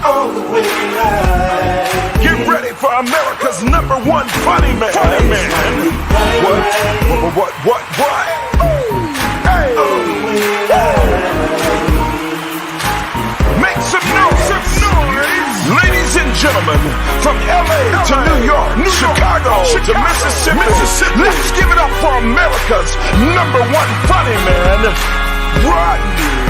All the way live. Get ready for America's #1 funny man. Funny man. What? Hey. All the way live. Make some noise. Ladies and gentlemen, from LA to New York, Chicago to Mississippi, let's give it up for America's #1 funny man, Rodney.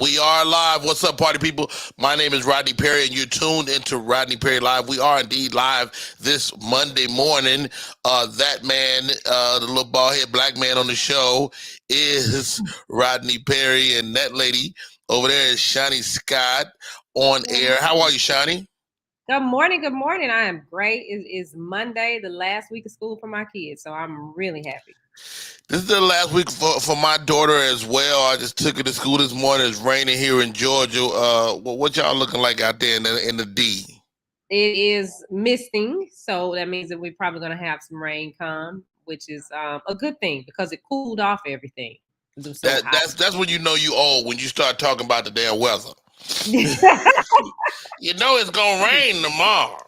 We are live. What's up, party people? My name is Rodney Perry, and you're tuned into Rodney Perry Live. We are indeed live this Monday morning. That man, the little bald-head black man on the show, is Rodney Perry, and that lady over there is Shani Scott on air. How are you, Shani? Good morning. I am great. It's Monday, the last week of school for my kids, so I'm really happy. This is the last week for my daughter as well. I just took her to school this morning. It's raining here in Georgia. What y'all looking like out there in the D? It is misting, so that means that we're probably going to have some rain come, which is a good thing because it cooled off everything. That's when you know you old, when you start talking about the damn weather. You know it's gonna rain tomorrow.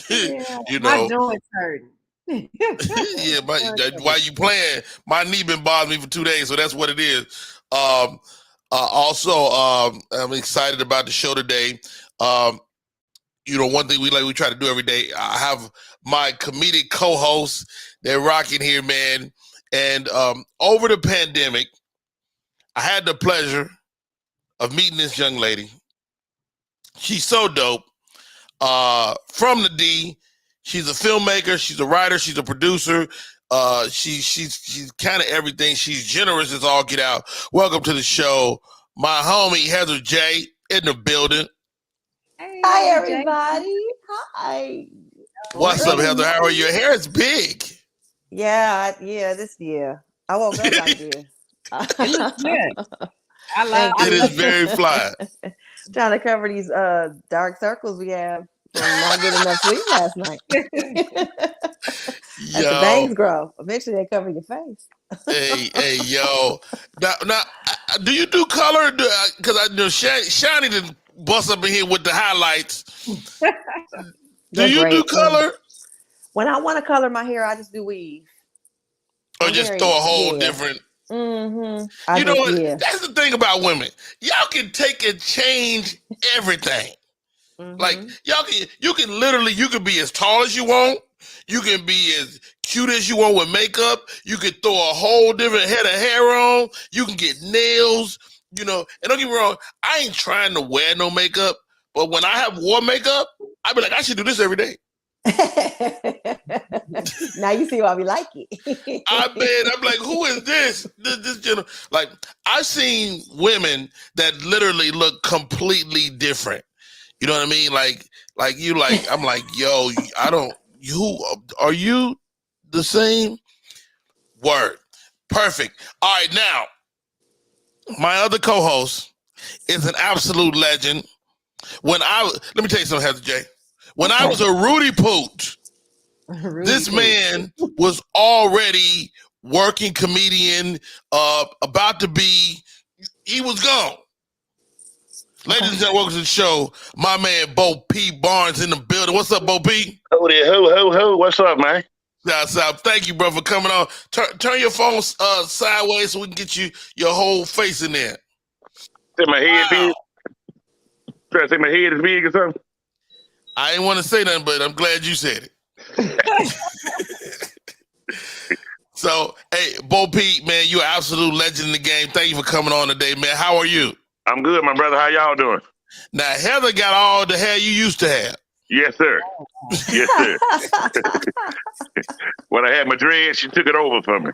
Yeah, you know, my joints hurting. Yeah, while you playing, my knee been bothering me for 2 days, so that's what it is. Also, I'm excited about the show today. One thing we try to do every day. I have my comedic co-hosts. They're rocking here, man. And over the pandemic, I had the pleasure of meeting this young lady. She's so dope. From the D. She's a filmmaker, she's a writer, she's a producer. She's kind of everything. She's generous as all get out. Welcome to the show, my homie Heather J in the building. Hey, hi, everybody. Hi. What's up, Heather? How are you? Your hair is big. Yeah, this year. I woke up like this. It looks good. It is very fly. Trying to cover these dark circles we have from not getting enough sleep last night. As the bangs grow, eventually they cover your face. hey, yo. Now, do you do color? Because I know Shani didn't bust up in here with the highlights. Do you do color? When I want to color my hair, I just do weave. Or just throw a whole different. Mm-hmm. You know what? Yeah. That's the thing about women. Y'all can take and change everything. Mm-hmm. Like you can be as tall as you want. You can be as cute as you want with makeup. You can throw a whole different head of hair on. You can get nails. And don't get me wrong, I ain't trying to wear no makeup. But when I have wore makeup, I be like, I should do this every day. Now you see why we like it. I'm like, who is this? This like, I've seen women that literally look completely different. You know what I mean? I'm like, yo, are you the same? Word. Perfect. All right, now, my other co-host is an absolute legend. Let me tell you something, Heather J. When I was a Rudy Pooch, this man was already working comedian, he was gone. Ladies and gentlemen, welcome to the show. My man, Bo P. Barnes in the building. What's up, Bo P? Oh, there. Ho. What's up, man? Thank you, bro, for coming on. Turn your phone sideways so we can get your whole face in there. Say my head big? Try to say my head is big or something? I didn't want to say nothing, but I'm glad you said it. So, hey, Bo P, man, you're an absolute legend in the game. Thank you for coming on today, man. How are you? I'm good, my brother. How y'all doing? Now, Heather got all the hair you used to have. Yes, sir. Yes, sir. When I had my dreads, she took it over from me.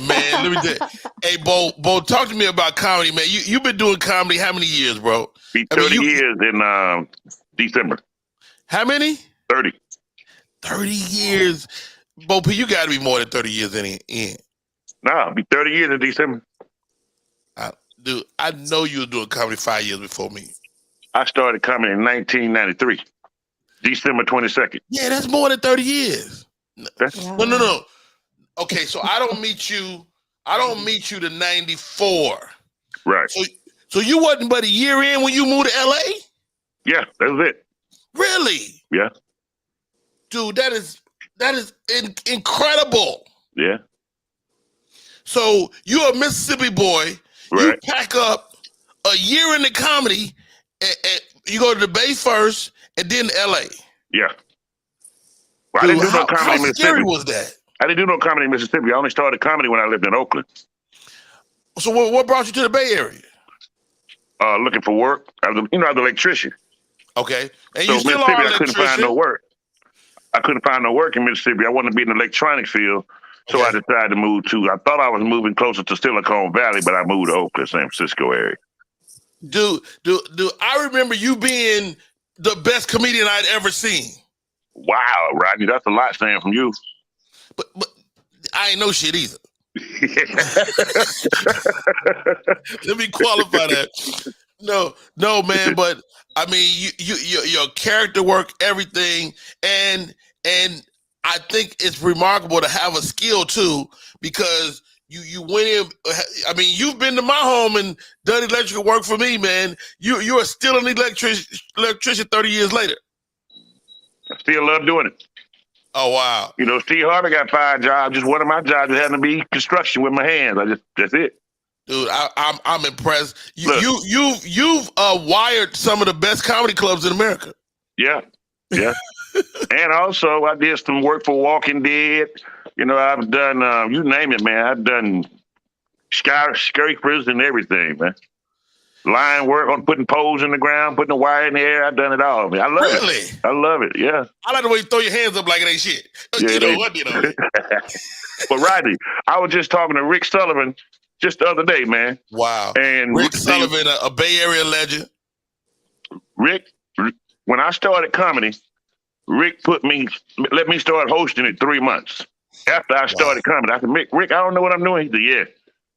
Man, let me tell you. Hey, Bo, talk to me about comedy, man. You've been doing comedy how many years, bro? Be 30 years in December. How many? 30. 30 years. Bo P, you got to be more than 30 years in. No, it'll be 30 years in December. Dude, I know you were doing comedy 5 years before me. I started comedy in 1993, December 22nd. Yeah, that's more than 30 years. That's- No. Okay, so I don't meet you to 94. Right. So you wasn't but a year in when you moved to LA? Yeah, that was it. Really? Yeah. Dude, that is incredible. Yeah. So you're a Mississippi boy. You Right. pack up a year into comedy, and you go to the Bay first, and then LA. Yeah. Well, I didn't do no comedy how in Mississippi. scary was that? I didn't do no comedy in Mississippi. I only started comedy when I lived in Oakland. So what brought you to the Bay Area? Looking for work. I was an electrician. Okay, and So you still Mississippi, are an I couldn't find electrician. no work. I couldn't find no work in Mississippi. I wanted to be in the electronics field. So I Okay. decided to move to, I thought I was moving closer to Silicon Valley, but I moved to Oakland, San Francisco area. Dude, I remember you being the best comedian I'd ever seen. Wow, Rodney, that's a lot saying from you. But I ain't know shit either. Let me qualify that. No, man. But I mean, your character work, everything, and I think it's remarkable to have a skill too, because you went in. I mean, you've been to my home and done electrical work for me, man. You are still an electrician 30 years later. I still love doing it. Oh wow! You know, Steve Harvey got 5 jobs. Just one of my jobs just happened to be construction with my hands. That's it. Dude, I'm impressed. Look. You've wired some of the best comedy clubs in America. Yeah. And also, I did some work for Walking Dead. You know, I've done, you name it, man. I've done scary prison and everything, man. Line work on putting poles in the ground, putting the wire in the air. I've done it all, man. I love it. Really? I love it, yeah. I like the way you throw your hands up like it ain't shit. Yeah, You know what? But Rodney, I was just talking to Rick Sullivan just the other day, man. Wow. And Rick Sullivan, a Bay Area legend. Rick, when I started comedy, Rick let me start hosting it 3 months. After I started comedy, I said, Rick, I don't know what I'm doing. He said, yeah,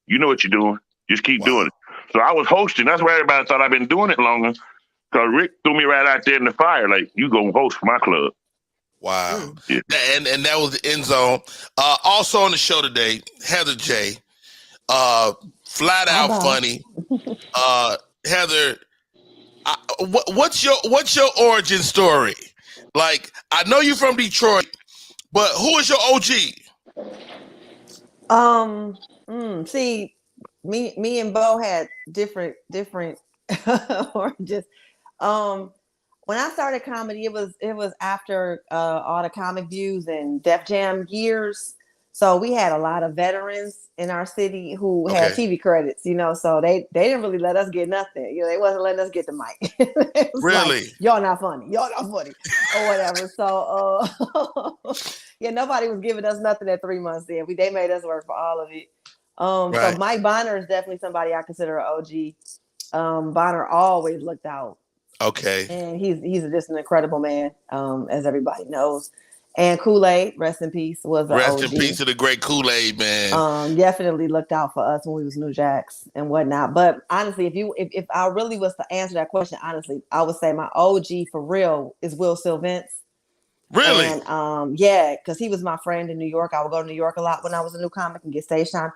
you know what you're doing. Just keep doing it. So I was hosting. That's why everybody thought I've been doing it longer, because Rick threw me right out there in the fire, like, you gonna host for my club. Wow. Yeah. And that was the end zone. Also on the show today, Heather J. Flat out funny. Heather, what's your origin story? Like, I know you're from Detroit, but who is your OG? See, me and Bo had different origins. When I started comedy, it was after all the Comic Views and Def Jam years. So we had a lot of veterans in our city who had TV credits, you know, so they didn't really let us get nothing. You know, they wasn't letting us get the mic. Really? Like, y'all not funny or whatever. So yeah, nobody was giving us nothing at 3 months then. They made us work for all of it. So Mike Bonner is definitely somebody I consider an OG. Bonner always looked out. Okay. And he's just an incredible man, as everybody knows. And Kool-Aid, rest in peace, was Rest OG. in peace to the great Kool-Aid, man. Definitely looked out for us when we was New Jacks and whatnot. But honestly, if I really was to answer that question, honestly, I would say my OG for real is Will Sylvance. Really? And yeah, because he was my friend in New York. I would go to New York a lot when I was a new comic and get stage time.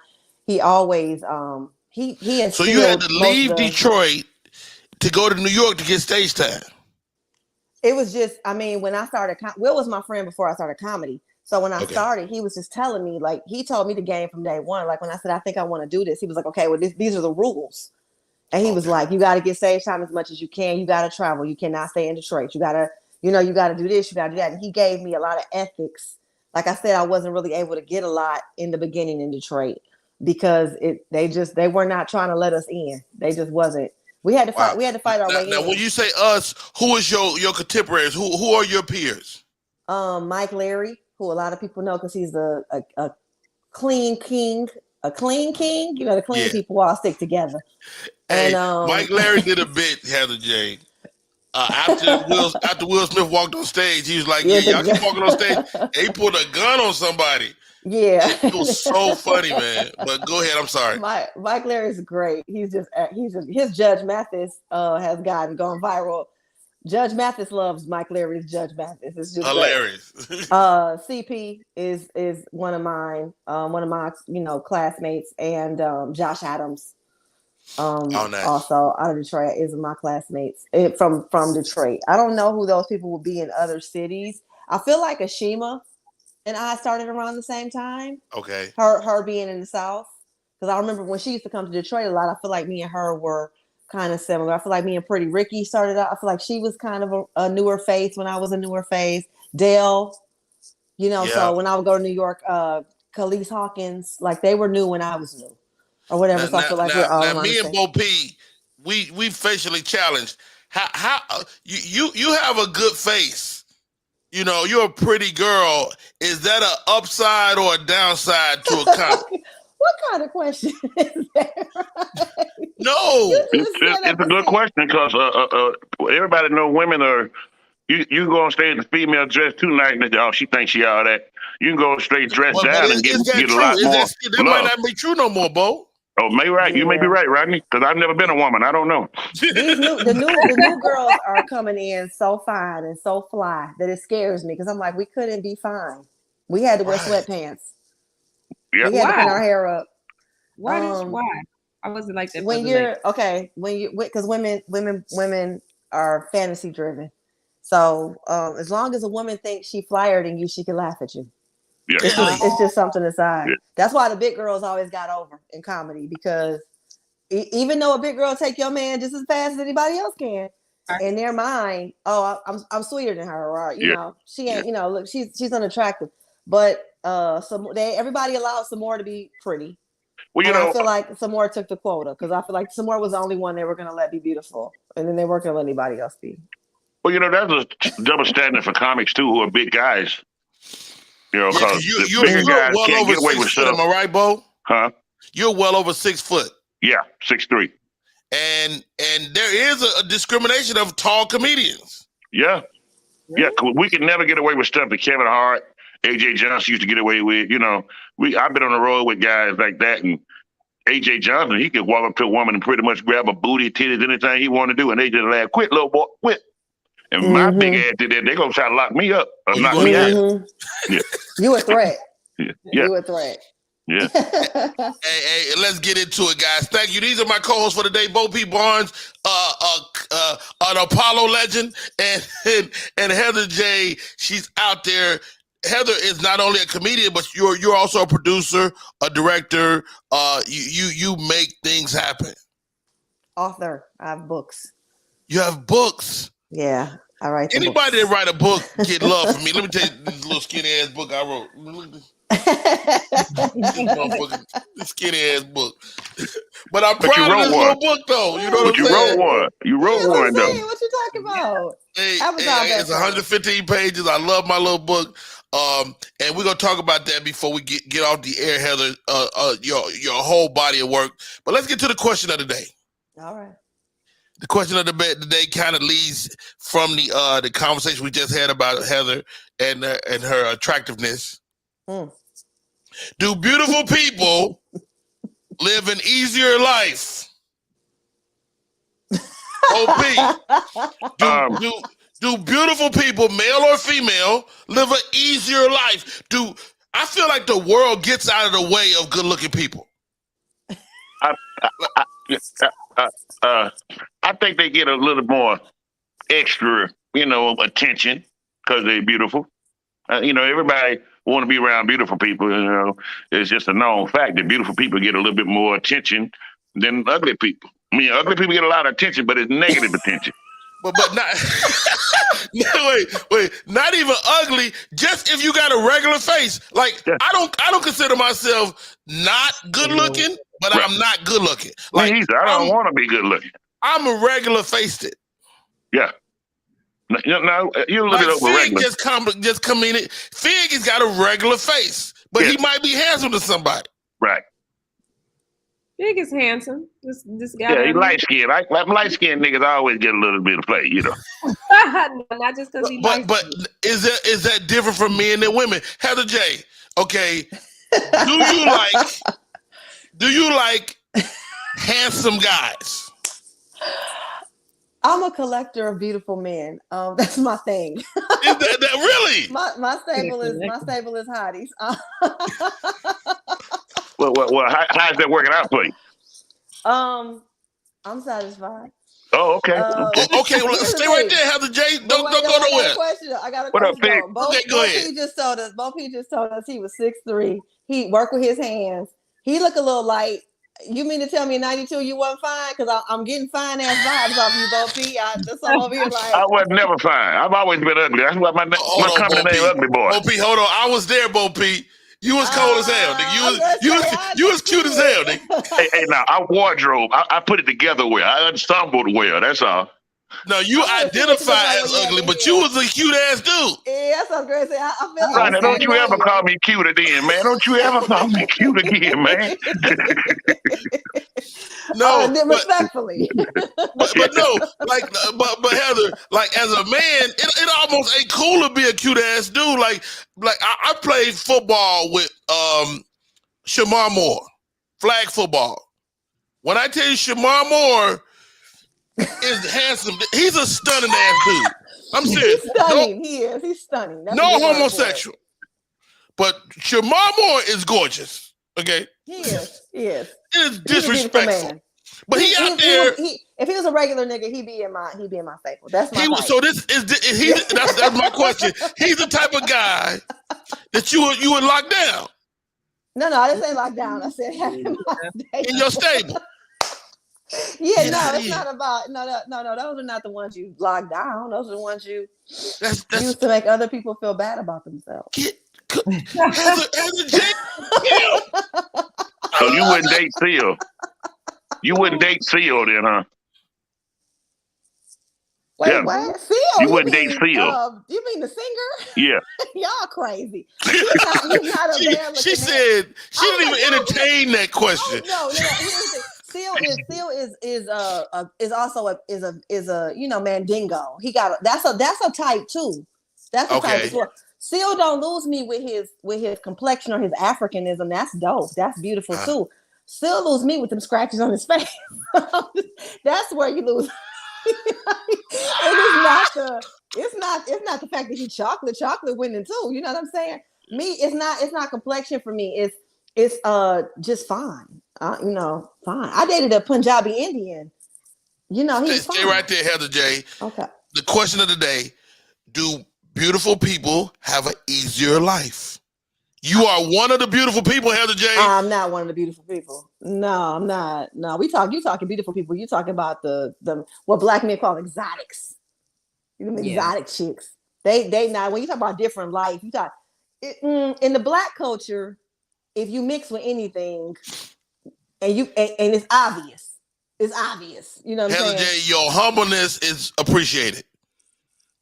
He always he So you had to leave Detroit to go to New York to get stage time. It was just, I mean, when I started, Will was my friend before I started comedy. So when I started, he was just telling me, like, he told me the game from day one. Like when I said, I think I want to do this, he was like, okay, well, these are the rules. And he was like, you got to get stage time as much as you can. You got to travel. You cannot stay in Detroit. You got to, you got to do this. You got to do that. And he gave me a lot of ethics. Like I said, I wasn't really able to get a lot in the beginning in Detroit because they were not trying to let us in. They just wasn't. We had to fight. We had to fight our way in. Now, when you say us, who is your contemporaries? Who are your peers? Mike Larry, who a lot of people know because he's a clean king, You know, the clean people all stick together. Hey, And Mike Larry did a bit, Heather J. After Will Smith walked on stage, he was like, "Yeah, y'all keep walking on stage." And he pulled a gun on somebody. Yeah. It was so funny, man. But go ahead. I'm sorry. Mike Larry is great. He's just his Judge Mathis has gone viral. Judge Mathis loves Mike Larry's Judge Mathis. It's just hilarious. CP is one of mine, one of my classmates, and Josh Adams, nice. also out of Detroit, is my classmates from Detroit. I don't know who those people will be in other cities. I feel like Ashima and I started around the same time. Okay. Her being in the South, because I remember when she used to come to Detroit a lot. I feel like me and her were kind of similar. I feel like me and Pretty Ricky started out. I feel like she was kind of a newer face when I was a newer face. Dale, so when I would go to New York, Khalees Hawkins, like they were new when I was new, or whatever. So I feel like we're all now me and Bo P, we facially challenged. How you have a good face. You're a pretty girl. Is that an upside or a downside to a comment? What kind of question is that? No, it's a good question because everybody know women are. You go on stage in female dress tonight and she thinks she all that. You can go straight dressed down and get a lot more. That might not be true no more, Bo. Oh, maybe right. Yeah. You may be right, Rodney, because I've never been a woman. I don't know. The new girls are coming in so fine and so fly that it scares me because I'm like, we couldn't be fine. We had to wear sweatpants. Yeah. We had to put our hair up. Why? I wasn't like that. Because women are fantasy driven. So as long as a woman thinks she flyer than you, she can laugh at you. Yeah. It's just something aside. Yeah. That's why the big girls always got over in comedy, because even though a big girl take your man just as fast as anybody else can, in their mind, I'm sweeter than her, or she ain't, look, she's unattractive. But everybody allowed Samora to be pretty. Well, I feel like Samora took the quota, because I feel like Samora was the only one they were going to let be beautiful, and then they weren't going to let anybody else be. Well, that's a double standard for comics too, who are big guys. Because you're well can't over get away 6 foot. Am I right, Bo? Huh? You're well over 6 foot. Yeah, 6'3". And there is a discrimination of tall comedians. Yeah. Really? Yeah, we can never get away with stuff that Kevin Hart, AJ Johnson used to get away with. I've been on the road with guys like that, and AJ Johnson, he could walk up to a woman and pretty much grab a booty, titties, anything he wanted to do, and they just laugh, "Quit, little boy, quit." And my big ass did that, they're going to try to lock me up or knock me out. Yeah. You a threat. Yeah. You a threat. Yeah. hey, let's get into it, guys. Thank you. These are my co-hosts for today, Bo P. Barnes, an Apollo legend, and Heather J. She's out there. Heather is not only a comedian, but you're also a producer, a director. You make things happen. Author. I have books. You have books. Yeah, I write. Anybody that write a book get love from me. Let me tell you this little skinny ass book I wrote. This skinny ass book. But I'm proud of this little book, though. You know what I'm saying? You wrote one, though. What you talking about? It's 115 pages. I love my little book. And we're gonna talk about that before we get off the air, Heather. Your whole body of work. But let's get to the question of the day. All right. The question of the day kind of leads from the conversation we just had about Heather and her attractiveness. Do beautiful people live an easier life? OP. Do beautiful people, male or female, live an easier life? I feel like the world gets out of the way of good-looking people. I think they get a little more extra, attention because they're beautiful. Everybody want to be around beautiful people. It's just a known fact that beautiful people get a little bit more attention than ugly people. I mean, ugly people get a lot of attention, but it's negative attention. But not wait, not even ugly. Just if you got a regular face. Like I don't consider myself not good looking, but I'm not good looking. Like I don't want to be good looking. I'm a regular faced it. Yeah. No, you look it up with regular. Just come in it. Fig has got a regular face, but he might be handsome to somebody. Right. Fig is handsome. This guy. Yeah, he's light skinned. Like light skinned niggas always get a little bit of play, No, not just because he. But is that different from men and women? Heather J. Okay, Do you like handsome guys? I'm a collector of beautiful men. That's my thing. Is that really? My stable is hotties. Well, how's that working out for you? I'm satisfied. Oh, okay. Okay, well, stay right there, Heather J. Don't go nowhere. I got a What up, question. Pig? Okay, go ahead. Bo P just told us he was 6'3". He worked with his hands. He look a little light. You mean to tell me in 92 you wasn't fine? Because I'm getting fine ass vibes off you, Bo P. That's all over here like. I was never fine. I've always been ugly. That's why my company name Ugly Boy. Bo P, hold on. I was there, Bo P. You was cold as hell, nigga. You was cute as hell, nigga. Hey, now I wardrobe. I put it together well. I ensembled well. That's all. No, you identify as ugly, but you was a cute ass dude. Yeah, that's what I'm going to say. I feel Right, now, don't you ever call me cute again, man. Don't you ever call me cute again, man. No, respectfully. but no, like, but Heather, like as a man, it almost ain't cool to be a cute ass dude. Like I played football with Shamar Moore, flag football. When I tell you Shamar Moore is handsome, he's a stunning ass dude. I'm serious. He's stunning. He's stunning. That's no homosexual, but Shamar Moore is gorgeous. Okay, he is. It is disrespectful. But he out there. If he was a regular nigga, he'd be in my staple. That's my type. So that's my question. He's the type of guy that you would lock down. No, I didn't say lock down. I said have him in your stable. Yeah, no, it's not about no. Those are not the ones you lock down. Those are the ones you use to make other people feel bad about themselves. So you wouldn't date Seal. You wouldn't date Seal then, huh? Wait, what? Seal? You wouldn't date Seal. You mean the singer? Yeah. Y'all crazy. He's not a bad she said she didn't even entertain that question. No. Seal is also a mandingo. He got that's a type too. That's a type as well. Seal don't lose me with his complexion or his Africanism. That's dope. That's beautiful too. Seal lose me with them scratches on his face. That's where you lose. It's not the fact that he's chocolate winning too. You know what I'm saying? Me, it's not complexion for me. It's just fine. Fine. I dated a Punjabi Indian. He's Stay right there, Heather J. Okay. The question of the day: do beautiful people have an easier life? You are one of the beautiful people, Heather J. I'm not one of the beautiful people. No, I'm not. No, you talking beautiful people. You talking about the what black men call exotics. Exotic chicks. They not. When you talk about different life, you talk in the black culture. If you mix with anything, and it's obvious. It's obvious. You know what I'm saying? Heather J, your humbleness is appreciated,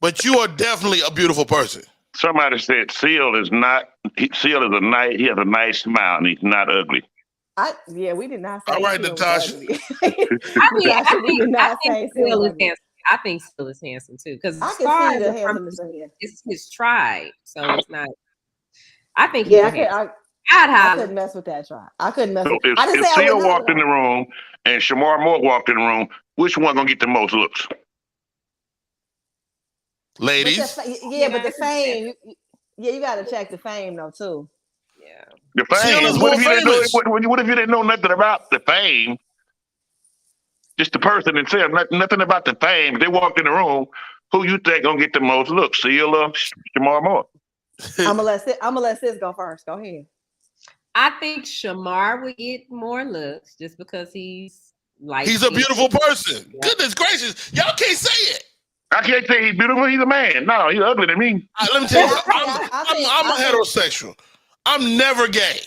but you are definitely a beautiful person. Somebody said Seal is a nice. He has a nice smile, and he's not ugly. We did not say. All right, Natasha. I think Seal is handsome too, because I can see the handsomeness in him. It's his tribe, so it's not. I think. I couldn't mess with that tribe. I couldn't mess with. If Seal walked in the room and Shamar Moore walked in the room, which one gonna get the most looks? Ladies. But the fame. You got to check the fame though too. Yeah. The fame. What if you didn't know nothing about the fame? Just the person itself, nothing about the fame. If they walked in the room, who you think gonna get the most looks? Seal or Shamar Moore? I'm gonna let Sis go first. Go ahead. I think Shamar would get more looks just because he's a beautiful person. Yeah. Goodness gracious, y'all can't say it. I can't say he's beautiful. He's a man. No, he's ugly to me. Let me tell you, I'm a heterosexual. I'm never gay.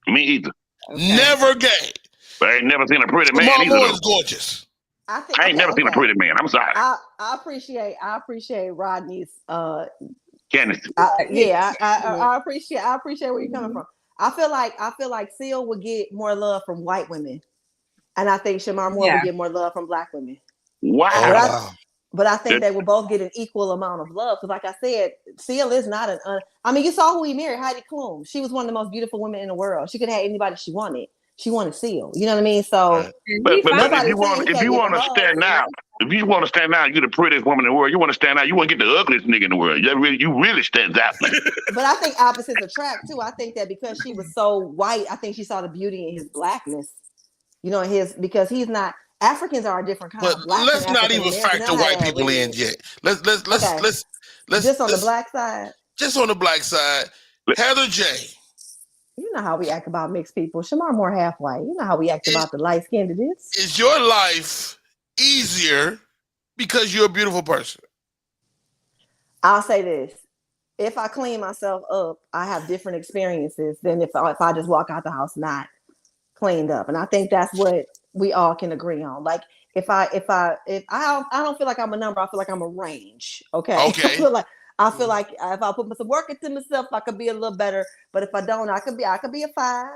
Me either. Okay. Never gay. But I ain't never seen a pretty man. My boy is gorgeous. I ain't never seen a pretty man. I'm sorry. I appreciate Rodney's Candace. I appreciate where you're coming from. I feel like Seal would get more love from white women, and I think Shamar Moore would get more love from black women. Wow. But I think they will both get an equal amount of love. Because like I said, Seal is not I mean, you saw who he married, Heidi Klum. She was one of the most beautiful women in the world. She could have had anybody she wanted. She wanted Seal. You know what I mean? So but if nobody's you want saying he can't get to the stand love. out, if you want to stand out, you're the prettiest woman in the world. You want to stand out. You want to get the ugliest nigga in the world. You really stand out. But I think opposites attract too. I think that because she was so white, I think she saw the beauty in his blackness. You know, because he's not. Africans are a different kind But of black. let's not even factor white people in yet. Let's just on the black side. Just on the black side, Heather J. You know how we act about mixed people. Shamar more half white. You know how we act about the light skinned it is. Is your life easier because you're a beautiful person? I'll say this. If I clean myself up, I have different experiences than if I just walk out the house not cleaned up. And I think that's what we all can agree on. Like if I don't feel like I'm a number, I feel like I'm a range. Okay. I feel like if I put some work into myself, I could be a little better. But if I don't, I could be a 5.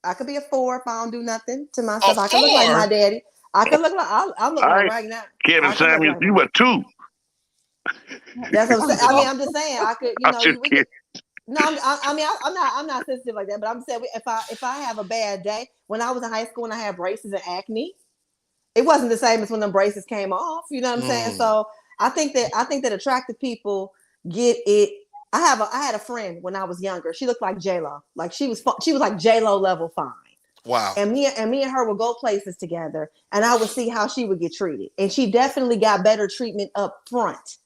I could be a 4 if I don't do nothing to myself. I could look like my daddy. I could look like I'm looking like right now. Kevin Samuels, you were 2. That's what I'm saying. I mean, I'm just saying I could, I'm not sensitive like that, but I'm saying if I have a bad day, when I was in high school and I had braces and acne, it wasn't the same as when the braces came off. You know what I'm saying? So I think that attractive people get it. I had a friend when I was younger. She looked like J-Lo. Like she was like J-Lo level fine. Wow. And me and her would go places together, and I would see how she would get treated. And she definitely got better treatment up front.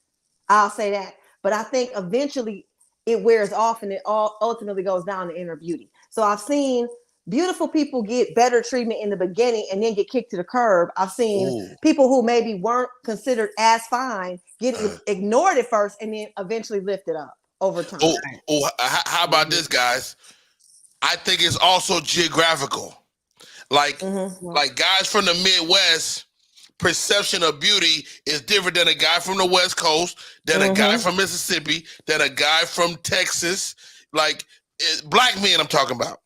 I'll say that. But I think eventually it wears off and it all ultimately goes down to inner beauty. So I've seen beautiful people get better treatment in the beginning and then get kicked to the curb. I've seen people who maybe weren't considered as fine get ignored at first and then eventually lifted up over time. How about this, guys? I think it's also geographical. Like guys from the Midwest, perception of beauty is different than a guy from the West Coast, than a guy from Mississippi, than a guy from Texas. Like black men, I'm talking about.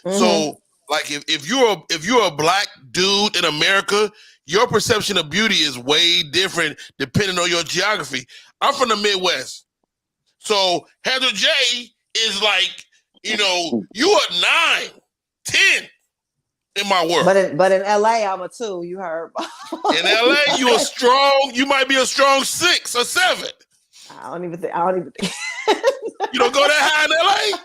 So, like, if you're a black dude in America, your perception of beauty is way different depending on your geography. I'm from the Midwest, so Heather J is like, you are 9, 10. In my world, but in LA, I'm a 2. You heard? In LA, you might be a strong 6 or 7. I don't even think. You don't go that high in LA.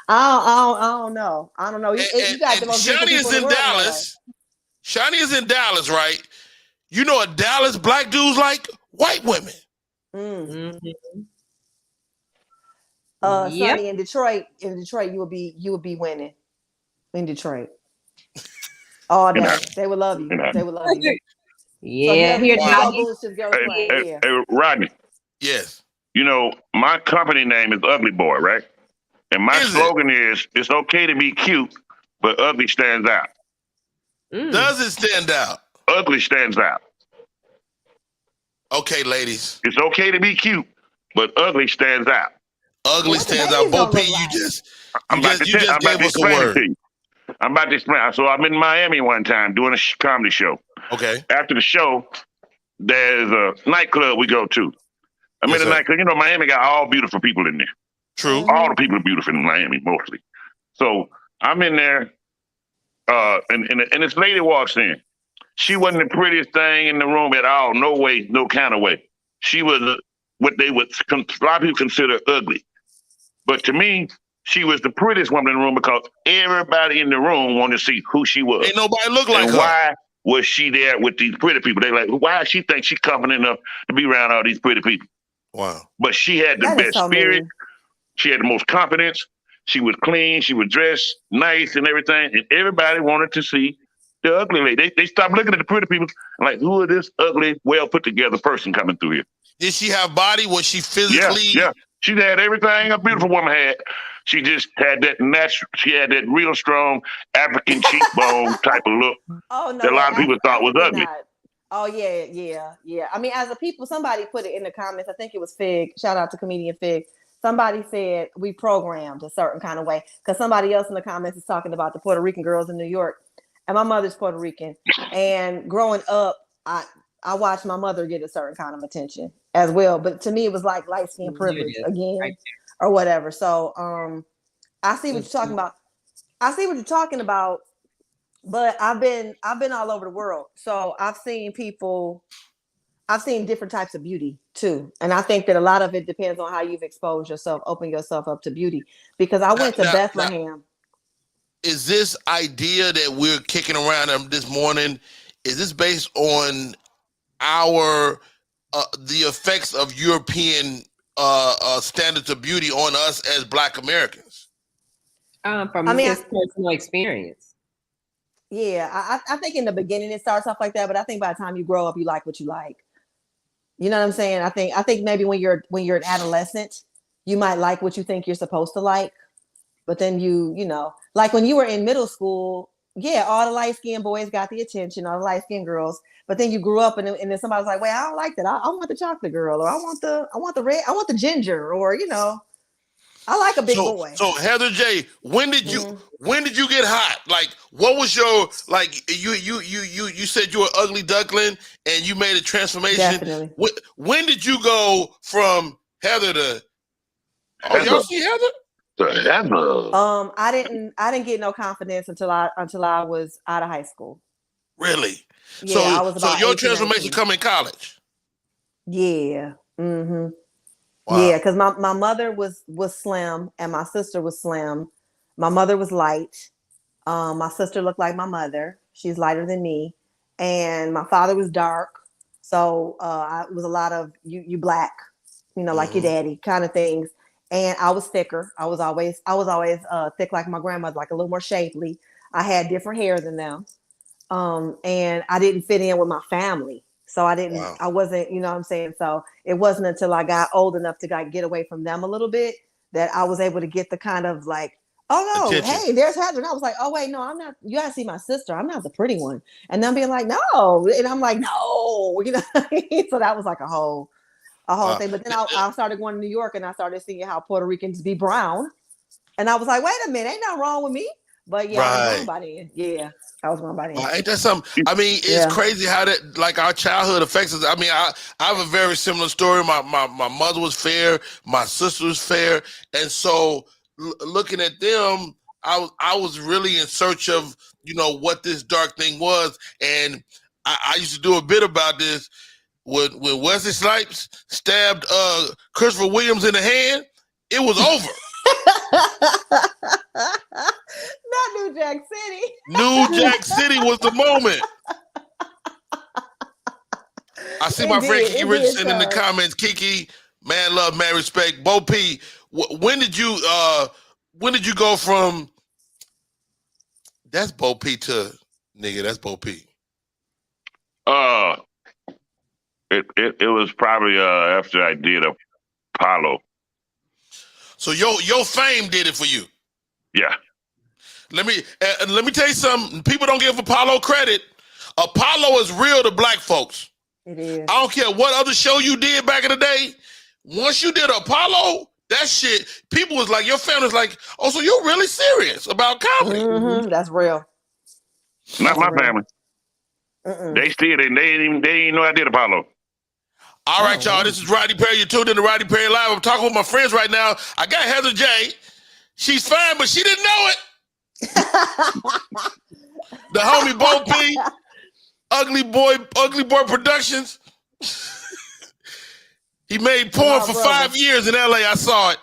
I don't know. You got the most Shani is in Dallas. Shani is in Dallas, right? You know, a Dallas black dudes like white women. Shani, in Detroit, you would be winning in Detroit. All day. They would love you. They would love you. Yeah. Hey, Rodney. Yes. My company name is Ugly Boy, right? And my slogan is, it's okay to be cute, but ugly stands out. Does it stand out? Ugly stands out. Okay, ladies. It's okay to be cute, but ugly stands out. Ugly stands out. Bo P, you just gave us a word. I'm about to explain. So I'm in Miami one time doing a comedy show. Okay. After the show, there's a nightclub we go to. I'm in the nightclub. Miami got all beautiful people in there. True. All the people are beautiful in Miami, mostly. So I'm in there, and this lady walks in. She wasn't the prettiest thing in the room at all. No way, no kind of way. She was what a lot of people consider ugly. But to me, she was the prettiest woman in the room because everybody in the room wanted to see who she was. Ain't nobody look like her. Why was she there with these pretty people? They like, why she think she confident enough to be around all these pretty people? Wow. But she had the best spirit. She had the most confidence. She was clean. She was dressed nice and everything. And everybody wanted to see the ugly lady. They stopped looking at the pretty people like, who is this ugly, well put together person coming through here? Did she have body? Was she physically? Yeah. She had everything a beautiful woman had. She just had that natural. She had that real strong African cheekbone type of look that a lot of people thought was ugly. Oh yeah. I mean, as a people, somebody put it in the comments. I think it was Fig. Shout out to comedian Fig. Somebody said we programmed a certain kind of way because somebody else in the comments is talking about the Puerto Rican girls in New York, and my mother's Puerto Rican. And growing up, I I watched my mother get a certain kind of attention as well. But to me, it was like light skin privilege again, Right or whatever. So I see what you're talking about. I see what you're talking about. But I've been all over the world, so I've seen different types of beauty too, and I think that a lot of it depends on how you've exposed yourself, opened yourself up to beauty. Because I went to Bethlehem. Is this idea that we're kicking around this morning? Is this based on our the effects of European standards of beauty on us as Black Americans? From his personal experience. Yeah, I think in the beginning it starts off like that, but I think by the time you grow up, you like what you like. You know what I'm saying? I think maybe when you're an adolescent, you might like what you think you're supposed to like, but then you know, like when you were in middle school, yeah, all the light skinned boys got the attention, all the light skinned girls. But then you grew up, and then somebody's like, "Wait, I don't like that. I want the chocolate girl, or I want the red, I want the ginger, or you know." I like a big boy. So Heather J, when did you get hot? Like, what was your you said you were ugly duckling and you made a transformation. Definitely. When did you go from Heather to y'all see Heather? Heather. I didn't get no confidence until I was out of high school. Really? Yeah, I was about so your 18, transformation 19. come in college? Yeah. Mm-hmm. Wow. Yeah, because my mother was slim and my sister was slim. My mother was light. My sister looked like my mother. She's lighter than me. And my father was dark. So it was a lot of you Black, you know, like your daddy kind of things. And I was thicker. I was always thick like my grandmother, like a little more shapely. I had different hair than them. And I didn't fit in with my family. So I wasn't, you know what I'm saying? So it wasn't until I got old enough to get away from them a little bit that I was able to get the kind of like, oh no, attention. Hey, there's Heather. And I was like, oh wait, no, I'm not, you gotta see my sister. I'm not the pretty one. And them being like, no. And I'm like, no, you know, so that was like a whole thing. But then I started going to New York and I started seeing how Puerto Ricans be brown. And I was like, wait a minute, ain't nothing wrong with me. But yeah, I was wrong by then. Yeah. I was wrong by then. Ain't that something? I mean, it's crazy how that, like, our childhood affects us. I mean, I have a very similar story. My mother was fair, my sister was fair, and so looking at them, I was really in search of, you know, what this dark thing was, and I used to do a bit about this when Wesley Snipes stabbed Christopher Williams in the hand. It was over. Not New Jack City. New Jack City was the moment. I see my friend Kiki Richardson in the comments. Kiki, man love, man respect. Bo P, when did you go from that's Bo P to nigga? That's Bo P. It was probably after I did Apollo. So your fame did it for you. Yeah. Let me tell you something. People don't give Apollo credit. Apollo is real to Black folks. It is. I don't care what other show you did back in the day. Once you did Apollo, that shit, people was like, your family's like, oh, so you're really serious about comedy. Mm-hmm. That's real. Not my family. They still didn't. They didn't know I did Apollo. All right, y'all. This is Rodney Perry. You're tuned in to Rodney Perry Live. I'm talking with my friends right now. I got Heather J. She's fine, but she didn't know it. The homie Bo P, Ugly Boy Productions. He made porn for 5 years in LA. I saw it.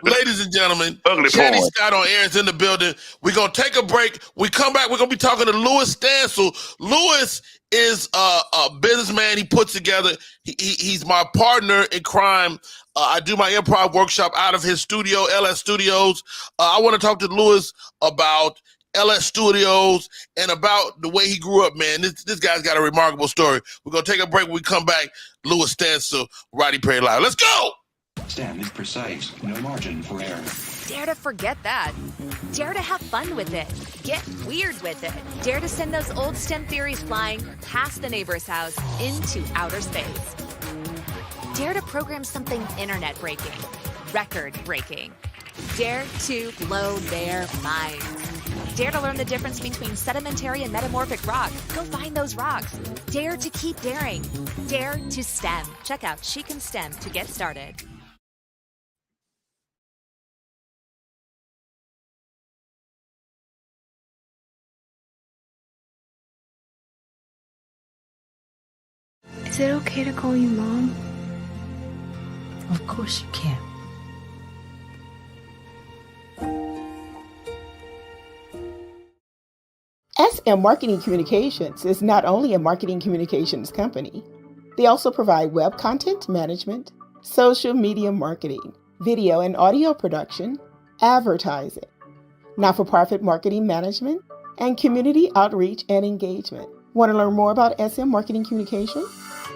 Ladies and gentlemen, Channy Scott on air is in the building. We're going to take a break. We come back. We're going to be talking to Louis Stansel. Louis is a businessman. He puts together, he's my partner in crime. I do my improv workshop out of his studio, LS Studios. I want to talk to Louis about LS Studios and about the way he grew up, man. This guy's got a remarkable story. We're going to take a break. When we come back, Louis Stansel, Rodney Perry Live. Let's go! Standard precise, no margin for error. Dare to forget that. Dare to have fun with it. Get weird with it. Dare to send those old STEM theories flying past the neighbor's house into outer space. Dare to program something internet-breaking, record-breaking. Dare to blow their minds. Dare to learn the difference between sedimentary and metamorphic rock. Go find those rocks. Dare to keep daring. Dare to STEM. Check out She Can STEM to get started. Is it okay to call you Mom? Of course you can. SM Marketing Communications is not only a marketing communications company. They also provide web content management, social media marketing, video and audio production, advertising, not-for-profit marketing management, and community outreach and engagement. Want to learn more about SM Marketing Communication?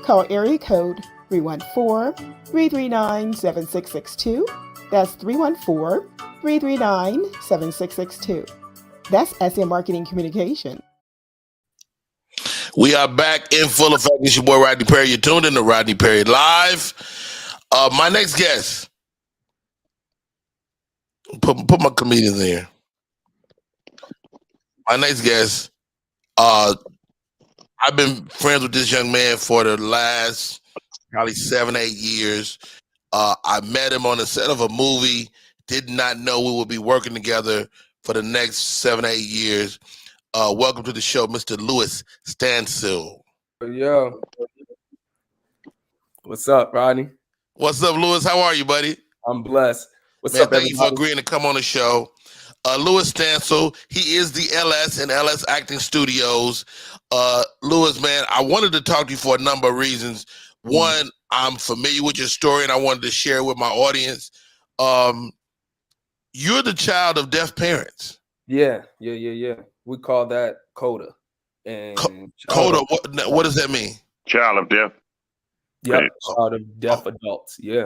Call area code 314-339-7662. That's 314-339-7662. That's SM Marketing Communication. We are back in full effect. It's your boy Rodney Perry. You're tuned in to Rodney Perry Live. My next guest, put my comedians in here. My next guest, I've been friends with this young man for the last probably 7-8 years. I met him on the set of a movie. Did not know we would be working together for the next 7-8 years. Welcome to the show, Mr. Louis Stansel. Yo. What's up, Rodney? What's up, Louis? How are you, buddy? I'm blessed. What's Man, up, thank everybody? you for agreeing to come on the show. Louis Stansel, he is the LS and LS Acting Studios. Louis, man, I wanted to talk to you for a number of reasons. One, I'm familiar with your story, and I wanted to share it with my audience. You're the child of deaf parents. Yeah. We call that CODA. And CODA, what does that mean? Child of deaf. Yep, child of deaf adults. Yeah.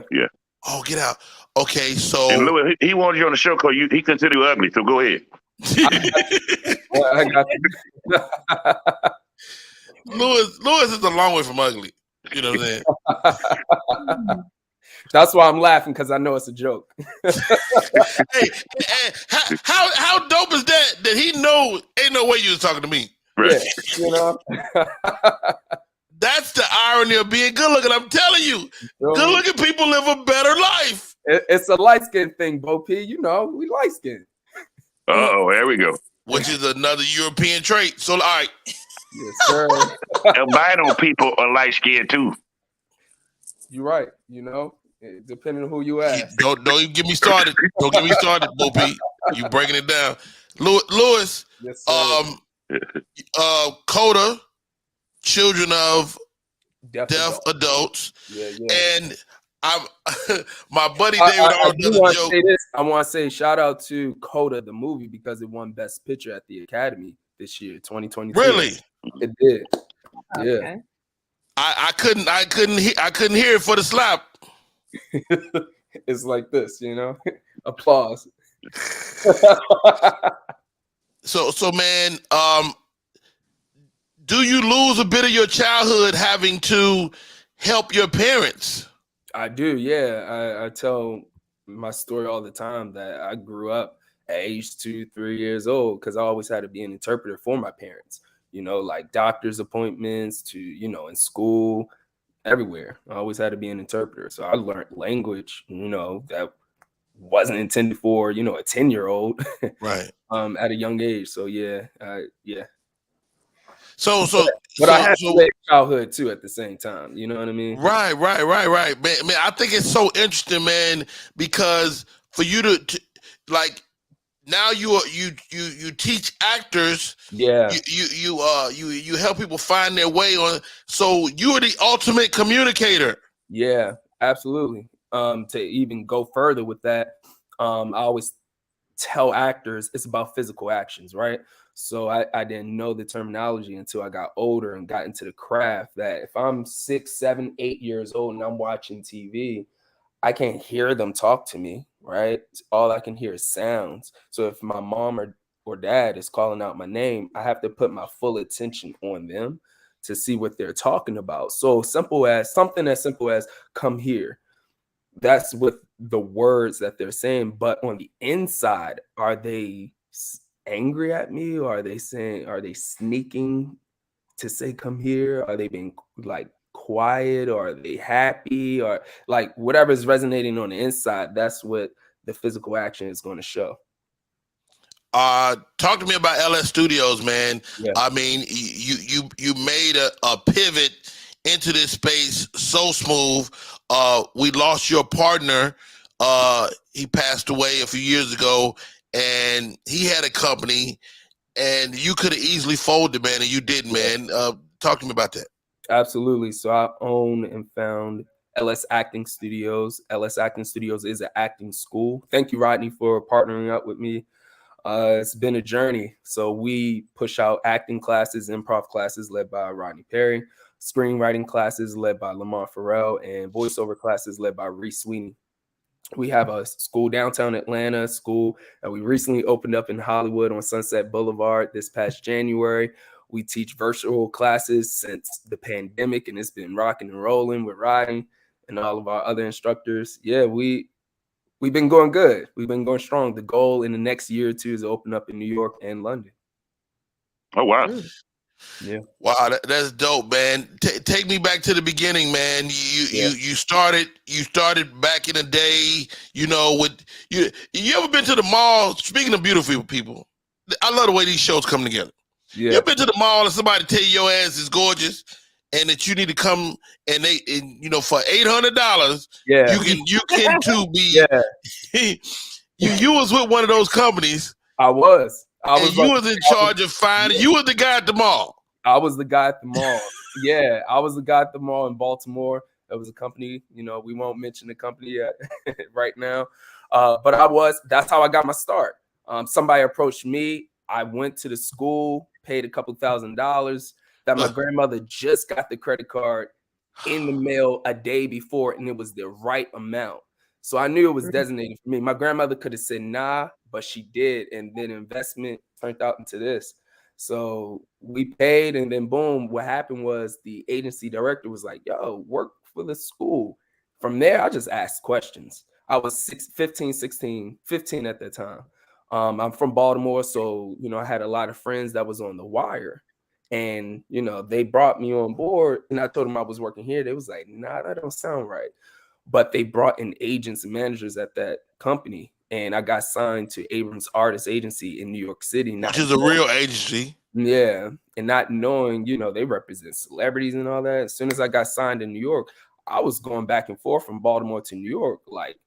Oh, get out. Okay, so And Louis, he wanted you on the show because he considered you ugly. So go ahead. I got you. Louis is a long way from ugly. You know what I'm saying? That's why I'm laughing, because I know it's a joke. Hey, how dope is that he know ain't no way you was talking to me? Right. Yeah, you know. That's the irony of being good looking. I'm telling you, good looking people live a better life. It's a light skin thing, Bo P. You know, we light skin. Oh, there we go. Which is another European trait. So, all right. Yes, sir. Albino people are light skinned too. You're right. You know, depending on who you ask. Don't even get me started. Don't get me started, Bo P. You breaking it down. Louis, Yes, sir. CODA, children of Deaf adults. Yeah. And I'm my buddy David Arnold does a joke. I want to say shout out to CODA, the movie, because it won Best Picture at the Academy this year, 2022. Really? It did. Okay. Yeah. I couldn't hear it for the slap. It's like this, you know. Applause. So man, do you lose a bit of your childhood having to help your parents? I do, yeah. I tell my story all the time that I grew up at age 2-3 years old because I always had to be an interpreter for my parents. You know, like doctor's appointments to, you know, in school, everywhere. I always had to be an interpreter. So I learned language, you know, that wasn't intended for, you know, a 10-year-old. Right. At a young age. So yeah. But I had to childhood too at the same time. You know what I mean? Right. Man, I think it's so interesting, man, because for you to like now you teach actors. Yeah. You help people find their way on. So you are the ultimate communicator. Yeah, absolutely. To even go further with that, I always tell actors it's about physical actions, right? So I didn't know the terminology until I got older and got into the craft, that if I'm 6, 7, 8 years old and I'm watching TV, I can't hear them talk to me, right? All I can hear is sounds. So if my mom or dad is calling out my name, I have to put my full attention on them to see what they're talking about. So something as simple as come here. That's with the words that they're saying, but on the inside, are they angry at me, or are they sneaking to say come here? Are they being like quiet, or are they happy, or like whatever is resonating on the inside? That's what the physical action is going to show. Talk to me about LS Studios, man. Yeah. I mean, you made a pivot into this space so smooth. We lost your partner. He passed away a few years ago, and he had a company, and you could have easily folded, man, and you didn't, man. Talk to me about that. Absolutely. So I own and found LS Acting Studios. LS Acting Studios is an acting school. Thank you, Rodney, for partnering up with me. It's been a journey. So we push out acting classes, improv classes led by Rodney Perry, screenwriting classes led by Lamont Farrell, and voiceover classes led by Reese Sweeney. We have a school downtown Atlanta, school that we recently opened up in Hollywood on Sunset Boulevard this past January. We teach virtual classes since the pandemic, and it's been rocking and rolling with Rodney and all of our other instructors. Yeah, we've been going good. We've been going strong. The goal in the next year or two is to open up in New York and London. Oh, wow. Yeah. Wow, that's dope, man. Take me back to the beginning, man. You started back in the day, with you ever been to the mall? Speaking of beautiful people, I love the way these shows come together. Yeah. You ever been to the mall and somebody tell you your ass is gorgeous and that you need to come and for $800, you can too be you was with one of those companies. I was you was in charge of finding. You was the guy at the mall. I was the guy at the mall. Yeah, I was the guy at the mall in Baltimore. It was a company, we won't mention the company yet right now. But that's how I got my start. Somebody approached me. I went to the school, paid a couple $1,000s that my grandmother just got the credit card in the mail a day before, and it was the right amount. So I knew it was designated for me. My grandmother could have said nah, but she did. And then investment turned out into this. So we paid, and then boom, what happened was the agency director was like, yo, work for the school. From there, I just asked questions. I was 15 at that time. I'm from Baltimore, so, I had a lot of friends that was on the wire. And, they brought me on board, and I told them I was working here. They was like, nah, that don't sound right. But they brought in agents and managers at that company, and I got signed to Abrams Artist Agency in New York City. Which is a real agency. Yeah, and not knowing, they represent celebrities and all that. As soon as I got signed in New York, I was going back and forth from Baltimore to New York like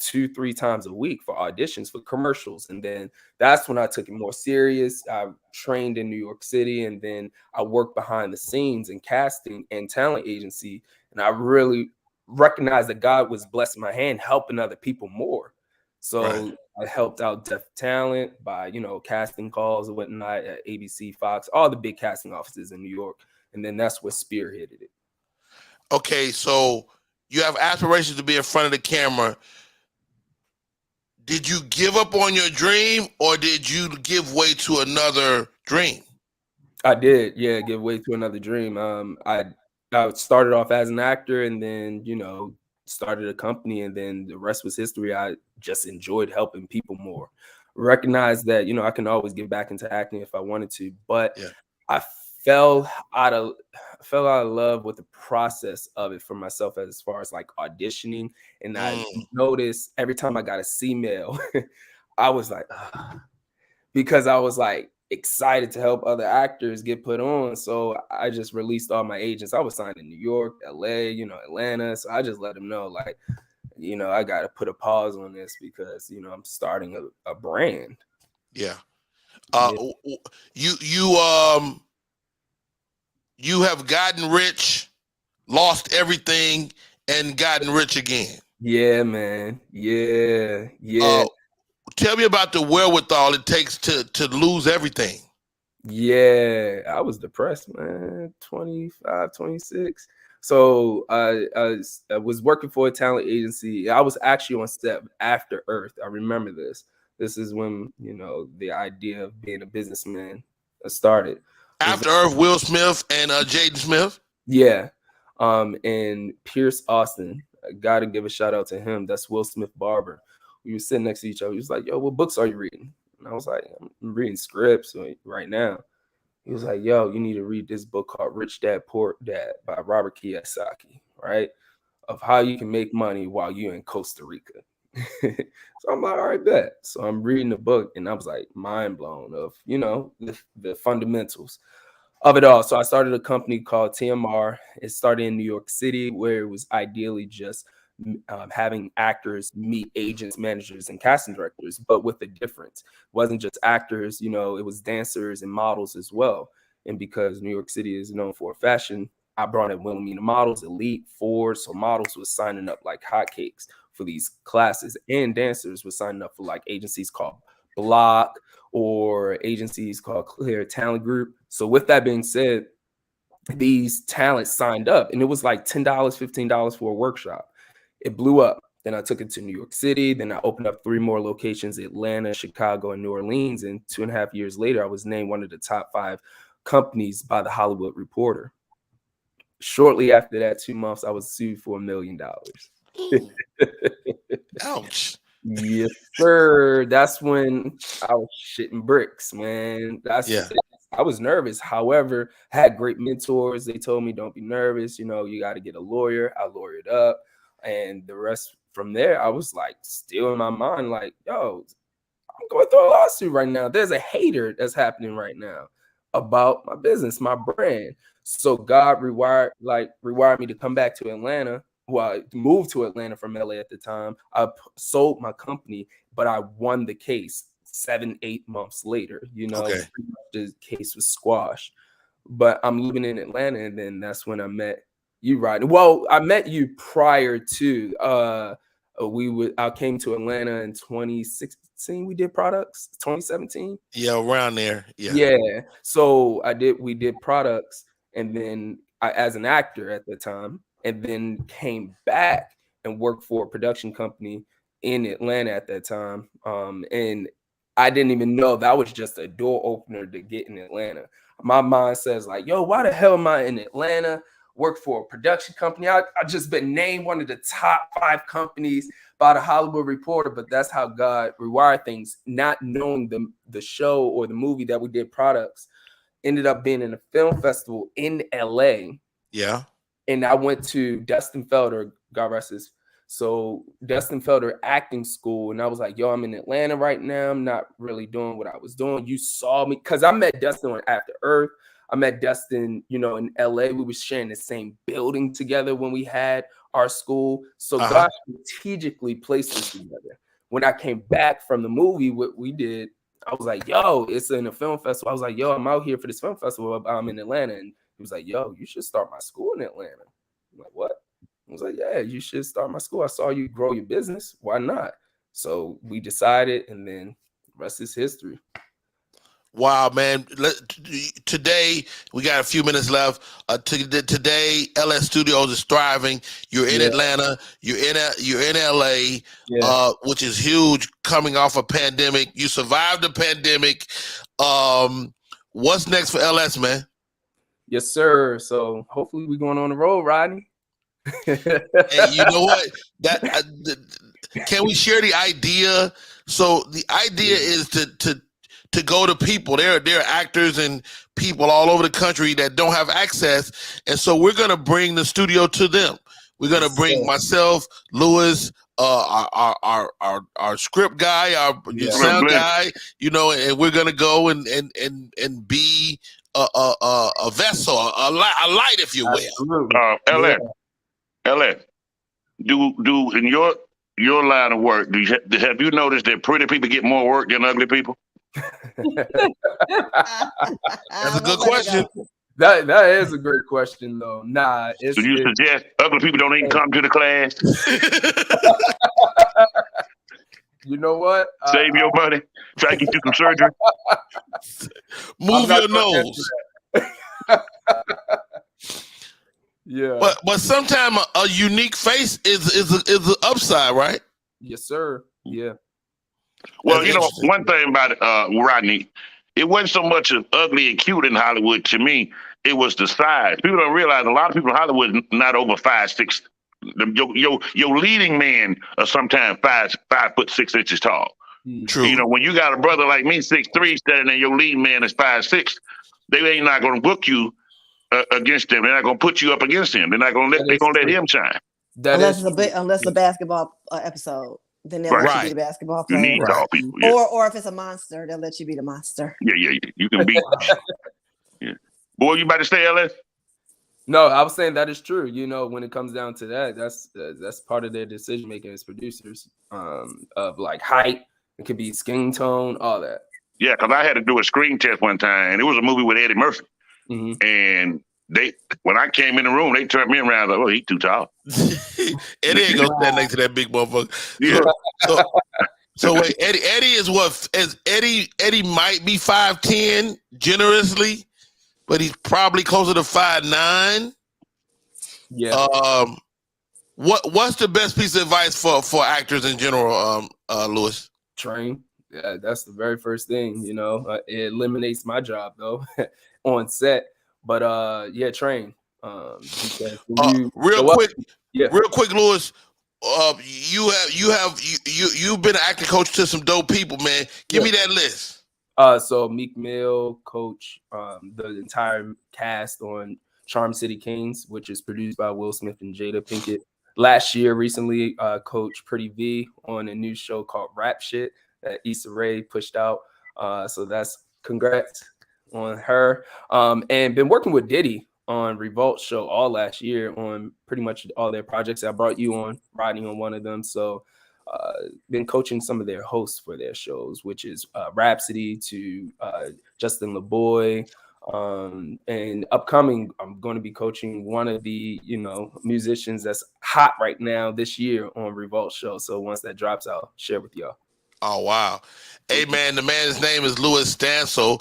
2-3 times a week for auditions for commercials. And then that's when I took it more serious. I trained in New York City, and then I worked behind the scenes in casting and talent agency. And I really recognized that God was blessing my hand, helping other people more. So I helped out Deaf Talent by, casting calls and whatnot at ABC, Fox, all the big casting offices in New York. And then that's what spearheaded it. Okay, so you have aspirations to be in front of the camera. Did you give up on your dream, or did you give way to another dream? I did, yeah, give way to another dream. I started off as an actor, and then, started a company, and then the rest was history. I just enjoyed helping people more. Recognized that, I can always get back into acting if I wanted to, but I fell out of love with the process of it for myself, as far as like auditioning. And I noticed every time I got a C-mail, I was like, because I was like excited to help other actors get put on. So I just released all my agents. I was signed in New York, LA, Atlanta. So I just let them know, like, I got to put a pause on this because, I'm starting a brand. Yeah. You have gotten rich, lost everything, and gotten rich again. Yeah, man. Yeah. Tell me about the wherewithal it takes to lose everything. Yeah, I was depressed, man. 25, 26. So I was working for a talent agency. I was actually on set After Earth. I remember this. This is when, the idea of being a businessman started. After Earth, Will Smith and Jaden Smith? Yeah. And Pierce Austin. I got to give a shout out to him. That's Will Smith barber. We were sitting next to each other. He was like, yo, what books are you reading? And I was like, I'm reading scripts right now. He was like, yo, you need to read this book called Rich Dad Poor Dad by Robert Kiyosaki, right? Of how you can make money while you're in Costa Rica. So I'm like, all right, bet. So I'm reading the book and I was like mind blown of, you know, the fundamentals of it all. So I started a company called TMR. It started in New York City, where it was ideally just having actors meet agents, managers, and casting directors, but with a difference. It wasn't just actors, you know, it was dancers and models as well. And because New York City is known for fashion, I brought in Wilhelmina models, Elite, Ford. So models was signing up like hotcakes for these classes, and dancers were signing up for like agencies called Block or agencies called Clear Talent Group. So with that being said, these talents signed up and it was like $10, $15 for a workshop. It blew up. Then I took it to New York City. Then I opened up 3 more locations, Atlanta, Chicago, and New Orleans. And 2.5 years later, I was named one of the top 5 companies by the Hollywood Reporter. Shortly after that, 2 months, I was sued for $1 million. Ouch. Yes, sir. That's when I was shitting bricks, man. I was nervous. However, I had great mentors. They told me, don't be nervous. You know, you got to get a lawyer. I lawyered up. And the rest from there, I was like still in my mind, like, yo, I'm going through a lawsuit right now. There's a hater that's happening right now about my business, my brand. So God rewired me to come back to Atlanta. Well, I moved to Atlanta from LA at the time. I sold my company, but I won the case 7-8 months later. You know, Okay. the case was squashed. But I'm living in Atlanta, and then that's when I met you, Rodney. Well, I met you prior to I came to Atlanta in 2016. We did products 2017. Yeah, around there. Yeah. So we did products, and then as an actor at the time, and then came back and worked for a production company in Atlanta at that time. And I didn't even know that was just a door opener to get in Atlanta. My mind says like, yo, why the hell am I in Atlanta? Work for a production company. I just been named one of the top 5 companies by the Hollywood Reporter, but that's how God rewired things. Not knowing the show or the movie that we did, products, ended up being in a film festival in LA. Yeah. And I went to Dustin Felder, God rest his. So Dustin Felder acting school. And I was like, yo, I'm in Atlanta right now. I'm not really doing what I was doing. You saw me because I met Dustin on After Earth. I met Dustin, you know, in LA. We were sharing the same building together when we had our school. So God strategically placed us together. When I came back from the movie, what we did, I was like, yo, it's in a film festival. I was like, yo, I'm out here for this film festival. I'm in Atlanta. And he was like, yo, you should start my school in Atlanta. I'm like, what? I was like, yeah, you should start my school. I saw you grow your business. Why not? So we decided, and then the rest is history. Wow, man. Today, we got a few minutes left. Today, LS Studios is thriving. You're in Atlanta. You're in LA, which is huge coming off a pandemic. You survived the pandemic. What's next for LS, man? Yes, sir. So hopefully we're going on the road, Rodney. Hey, you know what? Can we share the idea? So the idea is to go to people. There are actors and people all over the country that don't have access, and so we're gonna bring the studio to them. We're gonna bring myself, Lewis, our script guy, our sound guy, you know, and we're gonna go and be a vessel, a light, if you will. LS, do in your line of work, have you noticed that pretty people get more work than ugly people? That's a good question. That is a great question, though. Nah, so you suggest ugly people don't even come to the class? You know what? Save your money. Try to get you some surgery. Move your nose. Yeah. But sometimes a unique face is an upside, right? Yes, sir. Yeah. Well, you know, one thing about it, Rodney, it wasn't so much of ugly and cute in Hollywood to me. It was the size. People don't realize a lot of people in Hollywood not over 5'6". Your leading man are sometimes 5'6" tall. True. You know, when you got a brother like me, 6'3", standing there, your lead man is 5'6", they ain't not going to book you against them. They're not going to put you up against him. They're not going to let. They're going to let him shine. Unless it's a basketball episode, then they'll let you be the basketball player. You need tall people. Yeah. Or if it's a monster, they'll let you be the monster. Yeah. You can beat. Yeah. Boy, you about to stay, LS? No, I was saying that is true. You know, when it comes down to that, that's part of their decision making as producers. Of like height, it could be skin tone, all that. Yeah, because I had to do a screen test one time, and it was a movie with Eddie Murphy. And when I came in the room, they turned me around like, "Oh, he's too tall." Eddie ain't gonna stand next to that big motherfucker. Yeah. So wait, Eddie is what? Eddie might be 5'10" generously, but he's probably closer to 5'9". Yeah. What's the best piece of advice for actors in general, Lewis? Train. Yeah, that's the very first thing. You know, it eliminates my job though on set. But yeah, train. Real quick, Lewis. You've been an acting coach to some dope people, man. Give me that list. So Meek Mill, coach the entire cast on Charm City Kings, which is produced by Will Smith and Jada Pinkett. Last year, recently, coach Pretty V on a new show called Rap Shit that Issa Rae pushed out. So that's congrats on her. And been working with Diddy on Revolt show all last year on pretty much all their projects. I brought you on, Rodney on one of them. So been coaching some of their hosts for their shows, which is Rhapsody to Justin LeBoy. And upcoming, I'm going to be coaching one of the, musicians that's hot right now this year on Revolt show. So once that drops, I'll share with y'all. Oh, wow. Hey, man, the man's name is Louis Stansel.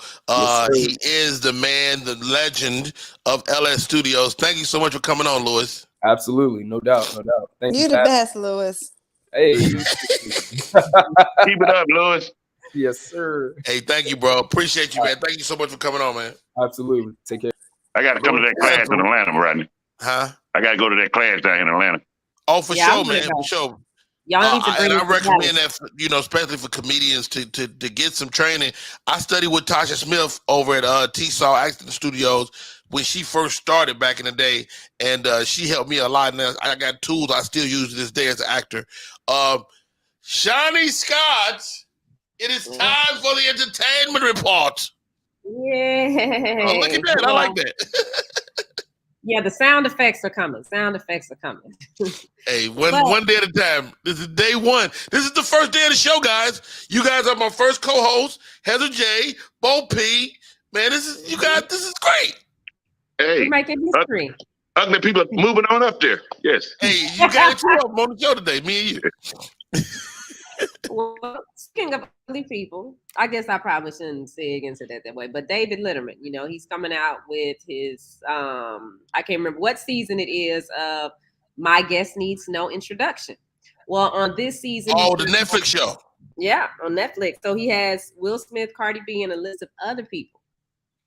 He is the man, the legend of LS Studios. Thank you so much for coming on, Louis. Absolutely. No doubt. Thank you. You're the best, Louis. Hey. Keep it up, Louis. Yes, sir. Hey, thank you, bro. Appreciate you, man. Thank you so much for coming on, man. Absolutely. Take care. I got to come to that class in Atlanta, Rodney. Huh? I got to go to that class down in Atlanta. Oh, for sure, man. For sure. Y'all need to bring and I recommend that, especially for comedians to get some training. I studied with Tasha Smith over at T-Saw Acting Studios when she first started back in the day, and she helped me a lot. And I got tools I still use to this day as an actor. Shawnee Scott, it is time for the entertainment report. Yeah. Oh, look at that. I like that. Yeah, the sound effects are coming. Hey, one day at a time. This is day one. This is the first day of the show, guys. You guys are my first co-host, Heather J, Bo P. Man, this is great. Hey, we're making history. Ugly people are moving on up there. Yes. Hey, you got two of them on the show today, me and you. Well, speaking of ugly people, I guess I probably shouldn't say against it that way, but David Letterman, he's coming out with his, I can't remember what season it is of My Guest Needs No Introduction. Well, on this season. Oh, the Netflix show. Yeah, on Netflix. So he has Will Smith, Cardi B, and a list of other people.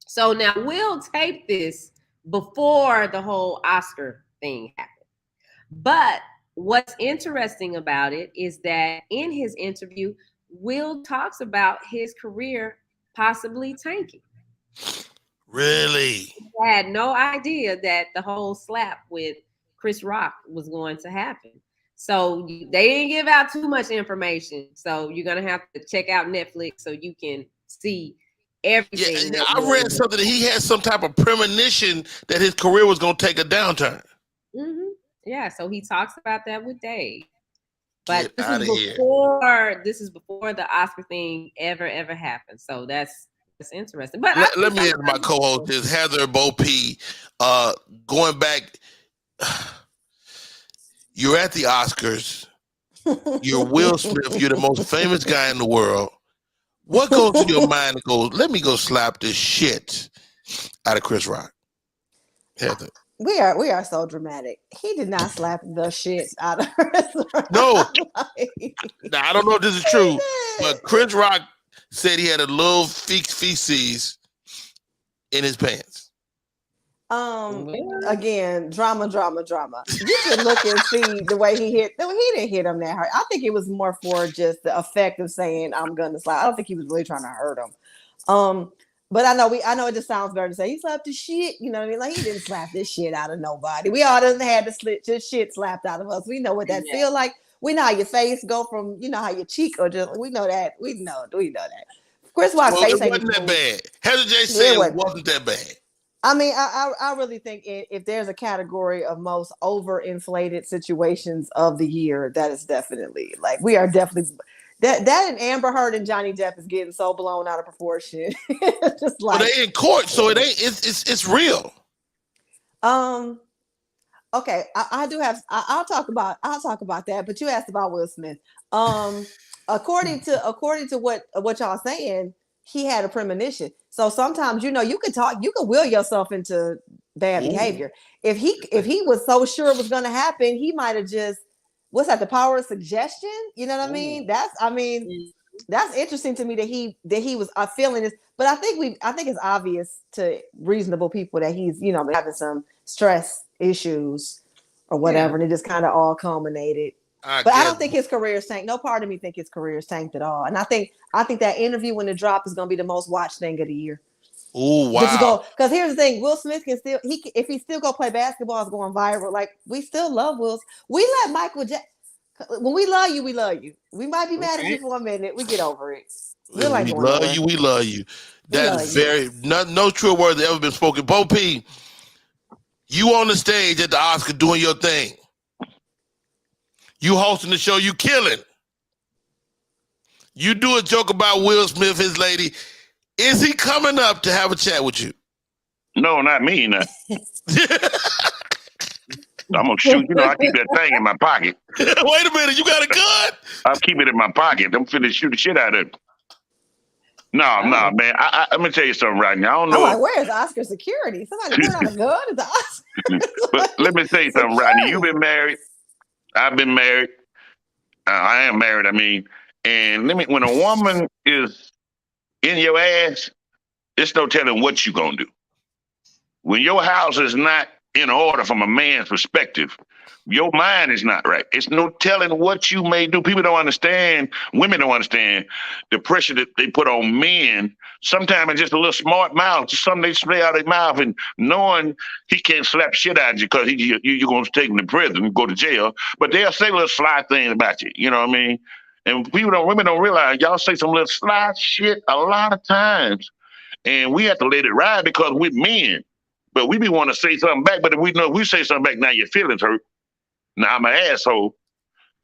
So now Will taped this before the whole Oscar thing happened. But what's interesting about it is that in his interview, Will talks about his career possibly tanking. Really? He had no idea that the whole slap with Chris Rock was going to happen. So they didn't give out too much information. So you're going to have to check out Netflix so you can see everything. Yeah, I read something that he had some type of premonition that his career was going to take a downturn. Mm-hmm. Yeah, so he talks about that with Dave. But this is before the Oscar thing ever happened. So that's interesting. But let me ask my co-host this, Heather Bo P. Going back, you're at the Oscars. You're Will Smith. You're the most famous guy in the world. What goes through your mind and goes, let me go slap this shit out of Chris Rock? Heather. We are so dramatic. He did not slap the shit out of Chris Rock. No. Now, I don't know if this is true, but Chris Rock said he had a little feces in his pants. Again, drama. You can look and see the way he hit. No, he didn't hit him that hard. I think it was more for just the effect of saying I'm gonna slap. I don't think he was really trying to hurt him. But I know it just sounds better to say he slapped the shit. You know what I mean? Like he didn't slap this shit out of nobody. We all done had the shit slapped out of us. We know what that feel like. We know how your face go from, you know, how your cheek or just we know that. We know that. Chris Rock's face it wasn't that bad. Heather J said it wasn't that bad. I mean, I really think if there's a category of most overinflated situations of the year, that is definitely like we are definitely that and Amber Heard and Johnny Depp is getting so blown out of proportion. Just like they in court, so it ain't. It's real. Okay, I do have. I'll talk about that. But you asked about Will Smith. According to what y'all saying, he had a premonition. So sometimes, you know, you can will yourself into bad behavior. If he was so sure it was going to happen, he might have just, what's that? The power of suggestion. You know what I mean? That's interesting to me that he was feeling this. But I think it's obvious to reasonable people that he's, you know, having some stress issues or whatever, and it just kind of all culminated. I don't think his career is tanked. No part of me think his career is tanked at all. And I think that interview when it dropped is going to be the most watched thing of the year. Oh wow! Because here's the thing: Will Smith can still if he still go play basketball, it's going viral. Like we still love Will. We let Michael Jackson. When we love you, we love you. We might be mad at you for a minute. We get over it. We love you. That's no true words have ever been spoken. Bo P, you on the stage at the Oscar doing your thing. You hosting the show, you killing. You do a joke about Will Smith, his lady. Is he coming up to have a chat with you? No, not me. No. I'm gonna shoot. You know, I keep that thing in my pocket. Wait a minute, you got a gun? I'll keep it in my pocket. I'm finna shoot the shit out of it. No, man. Let me tell you something right now. I don't know. I'm like, where's Oscar security? Somebody put out a gun at the Oscar. But let me tell you something, Rodney. You've been married. I've been married. I am married. I mean, and when a woman is in your ass, there's no telling what you're gonna do. When your house is not in order from a man's perspective, your mind is not right. It's no telling what you may do. People don't understand, women don't understand the pressure that they put on men. Sometimes it's just a little smart mouth, just something they spray out of their mouth, and knowing he can't slap shit out of you because you're going to take him to prison, go to jail. But they'll say little sly things about you. You know what I mean? And women don't realize y'all say some little sly shit a lot of times, and we have to let it ride because we're men. But we be want to say something back. But if we say something back, now your feelings hurt. Now I'm an asshole.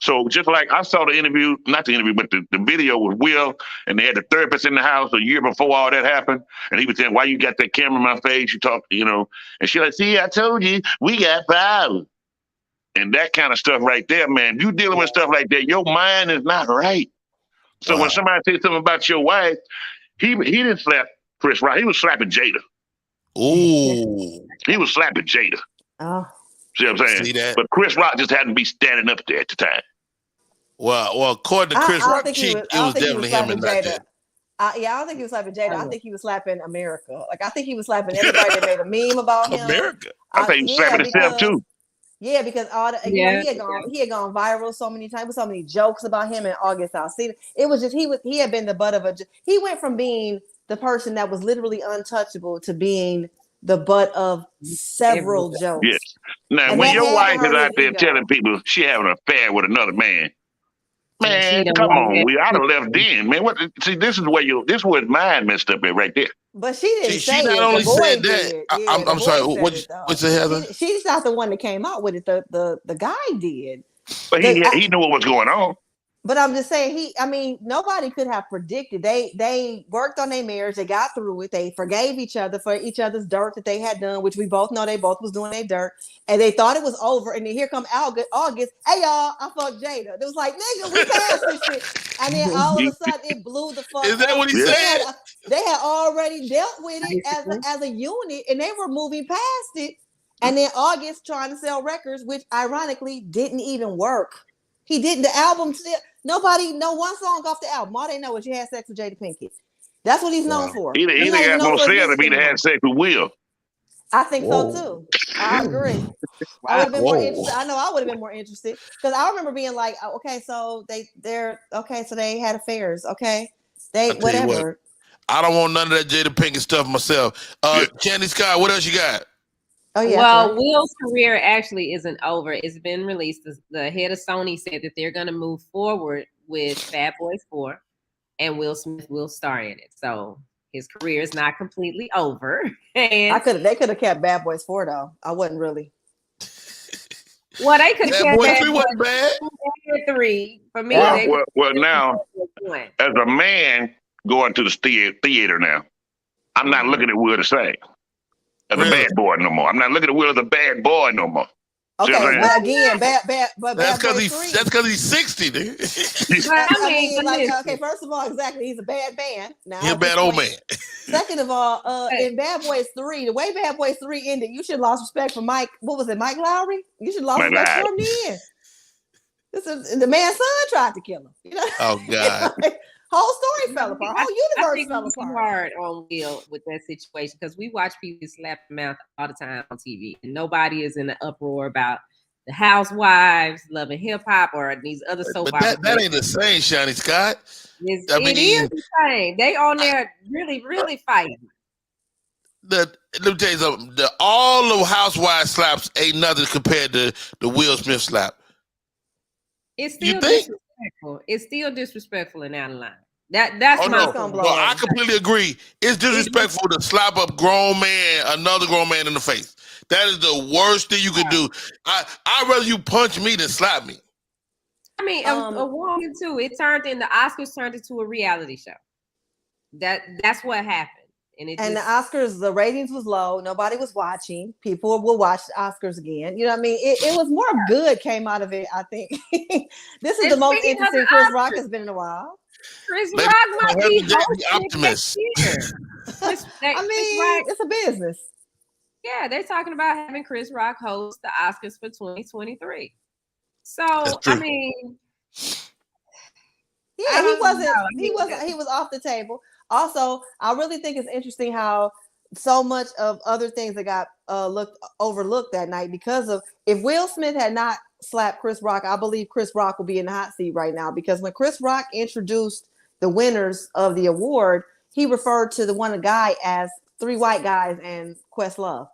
So just like I saw the interview, not the interview, but the video with Will, and they had the therapist in the house a year before all that happened. And he was saying, why you got that camera in my face? You talk, you know, and she like, see, I told you, we got problems. And that kind of stuff right there, man, if you dealing with stuff like that, your mind is not right. So when somebody says something about your wife, he didn't slap Chris Rock. He was slapping Jada. Ooh. He was slapping Jada. Oh. See what I'm saying? See that? But Chris Rock just had to be standing up there at the time. Well, according to Chris Rock, it was definitely him and not Jada. I don't think he was slapping Jada. I think he was slapping America. Like I think he was slapping everybody that made a meme about him. America. I think he was slapping himself too. Yeah, because you know, he had gone viral so many times with so many jokes about him and August Alsina. It was just he had been the butt of he went from being the person that was literally untouchable to being the butt of several jokes. Yes. Now, and when your wife is out there telling people she having an affair with another man, man, come on, I'd have left then, man. What? See, this is where his mind messed up at right there. But she didn't say she it. not only the boy said did. that. Yeah, I'm sorry. What's it, Heather? She's not the one that came out with it. The guy did. But he knew what was going on. But I'm just saying, nobody could have predicted. They worked on their marriage. They got through it. They forgave each other for each other's dirt that they had done, which we both know they both was doing their dirt. And they thought it was over. And then here come August. Hey, y'all, I fucked Jada. It was like, nigga, we passed this shit. And then all of a sudden, it blew the fuck Is that up. what he said? They had already dealt with it as a unit, and they were moving past it. And then August trying to sell records, which ironically didn't even work. He didn't. The album still. Nobody know one song off the album. All they know is you had sex with Jada Pinkett. That's what he's known for. He didn't got more sales to be to have sex with Will. I think so too. I agree. I would have been more interested. I know I would have been more interested because I remember being like, okay, so so they had affairs. Okay, they whatever. I don't want none of that Jada Pinkett stuff myself. Candy Scott, what else you got? Oh yeah. Well, right. Will's career actually isn't over. It's been released. The head of Sony said that they're going to move forward with Bad Boys 4, and Will Smith will star in it. So his career is not completely over. And they could have kept Bad Boys 4 though. I wasn't really. Well, they could have kept Boy 3 wasn't bad. 3 for me. Well, now, as a man going to the theater now, I'm not looking at Will the same as a bad boy no more. I'm not looking at Will as a bad boy no more. Okay, but again, but that's because he's 60, dude. Okay, first of all, exactly, he's a bad man. Now he's a bad old man. Second of all, in Bad Boys 3, the way Bad Boys 3 ended, you should have lost respect for Mike. What was it, Mike Lowry? You should have lost respect for him then. This is the man's son tried to kill him. You know? Oh God. Whole story fell apart. Whole universe fell apart. Hard on Will with that situation because we watch people slap the mouth all the time on TV, and nobody is in an uproar about the Housewives, Love and Hip Hop, or these other soap operas. That ain't the same, Shani Scott. It is the same. They on there really fighting. Let me tell you something. All of Housewives slaps ain't nothing compared to the Will Smith slap. It's still disrespectful. It's still disrespectful and out of line. That's my I completely agree. It's disrespectful to slap a grown man, another grown man in the face. That is the worst thing you could do. I'd rather you punch me than slap me. I mean, a woman too. The Oscars turned into a reality show. That's what happened. And the Oscars, the ratings was low. Nobody was watching. People will watch the Oscars again. You know what I mean? It was more good came out of it, I think. This is the most interesting Chris Rock has been in a while. Chris Rock might be optimist. I mean, it's a business. Yeah, they're talking about having Chris Rock host the Oscars for 2023. So I mean, yeah, he was off the table. Also, I really think it's interesting how so much of other things that got overlooked that night because of if Will Smith had not slapped Chris Rock, I believe Chris Rock will be in the hot seat right now because when Chris Rock introduced the winners of the award, he referred to the one guy as 3 white guys and Questlove.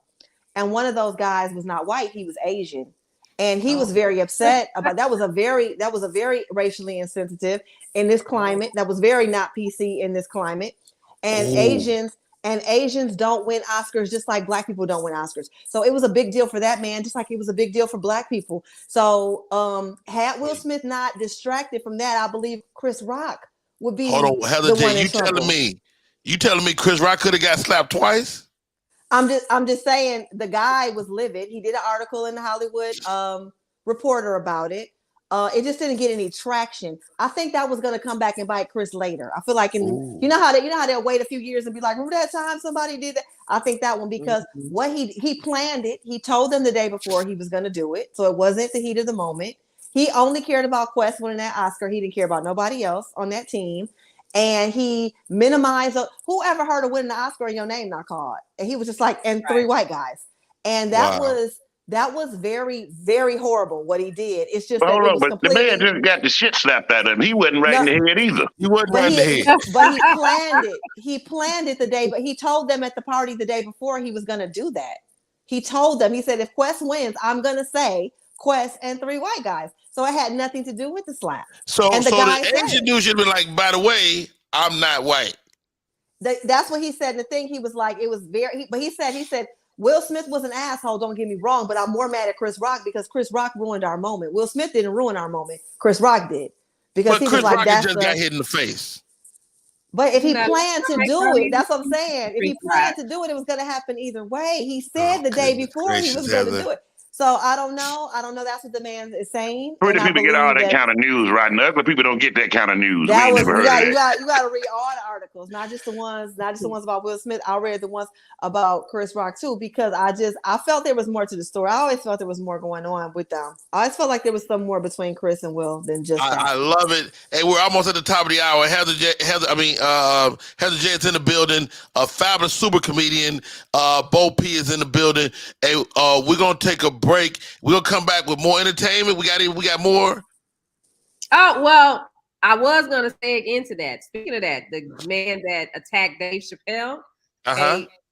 And one of those guys was not white, he was Asian. And he was very upset about that was a very racially insensitive in this climate. That was very not PC in this climate. And Asians don't win Oscars just like black people don't win Oscars. So it was a big deal for that man, just like it was a big deal for black people. So had Will Smith not distracted from that, I believe Chris Rock would be. Hold on, Heather J, you telling me Chris Rock could have got slapped twice? I'm just saying the guy was livid. He did an article in the Hollywood Reporter about it. It just didn't get any traction. I think that was going to come back and bite Chris later. I feel like you know how they'll wait a few years and be like, remember that time somebody did that? I think that one because what he planned it. He told them the day before he was going to do it, so it wasn't the heat of the moment. He only cared about Quest winning that Oscar. He didn't care about nobody else on that team. And he minimized whoever heard of winning the Oscar and your name not called. And he was just like, and 3 white guys. And that was very, very horrible what he did. It's just but the man just got the shit slapped out of him. He wasn't right in the head either. He wasn't right in the head. But he planned it. He planned it the day, but he told them at the party the day before he was gonna do that. He told them, he said, if Quest wins, I'm gonna say Quest and 3 white guys. So it had nothing to do with the slap. So the Asian dude should have been like, by the way, I'm not white. That's what he said. The thing he was like, it was very, but he said, Will Smith was an asshole, don't get me wrong, but I'm more mad at Chris Rock because Chris Rock ruined our moment. Will Smith didn't ruin our moment. Chris Rock did. Because he Chris was like, Rock just got hit in the face. But if he planned to do it, that's what I'm saying. If he planned to do it, it was going to happen either way. He said the day before he was going to do it. So I don't know. I don't know. That's what the man is saying. Pretty And I people get all believe that kind of news, right? And ugly people don't get that kind of news. We that ain't was never heard of that. you got to read all the articles, not just the ones about Will Smith. I read the ones about Chris Rock too, because I felt there was more to the story. I always felt there was more going on with them. I always felt like there was some more between Chris and Will than just that. I love it. Hey, we're almost at the top of the hour. Heather J is in the building. A fabulous super comedian. Bo P is in the building. Hey, we're gonna take a break. We're gonna come back with more entertainment. We got more. Oh, well, I was going to seg into that. Speaking of that, the man that attacked Dave Chappelle,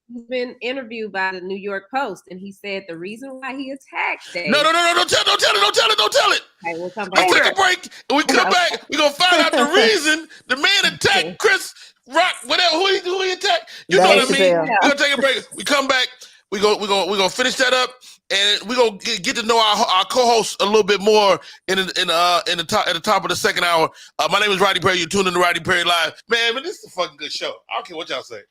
he's been interviewed by the New York Post, and he said the reason why he attacked Dave. No, don't tell it. Okay, we'll come back. Let's take a break, and we come back. We're going to find out the reason the man attacked Chris Rock, whatever, who he attacked. You know what I mean? We're going to take a break. We come back. We're gonna finish that up, and we're gonna get to know our co-host a little bit more at the top of the second hour. My name is Rodney Perry. You're tuned in to Rodney Perry Live. Man, but this is a fucking good show. I don't care what y'all say.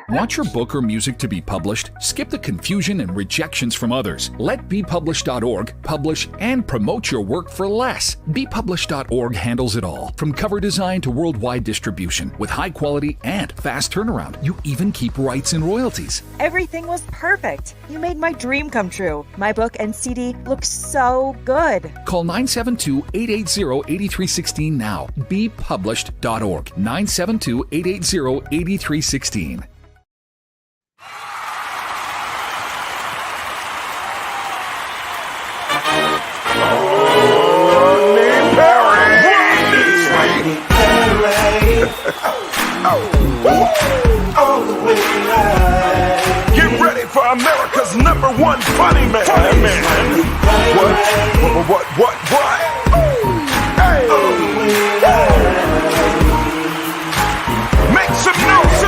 Want your book or music to be published? Skip the confusion and rejections from others. Let BePublished.org publish and promote your work for less. BePublished.org handles it all, from cover design to worldwide distribution, with high quality and fast turnaround. You even keep rights and royalties. Everything was perfect. You made my dream come true. My book and CD look so good. Call 972-880-8316 now. BePublished.org. 972-880-8316. Get ready for America's #1 funny man. What? Hey. Make some noise.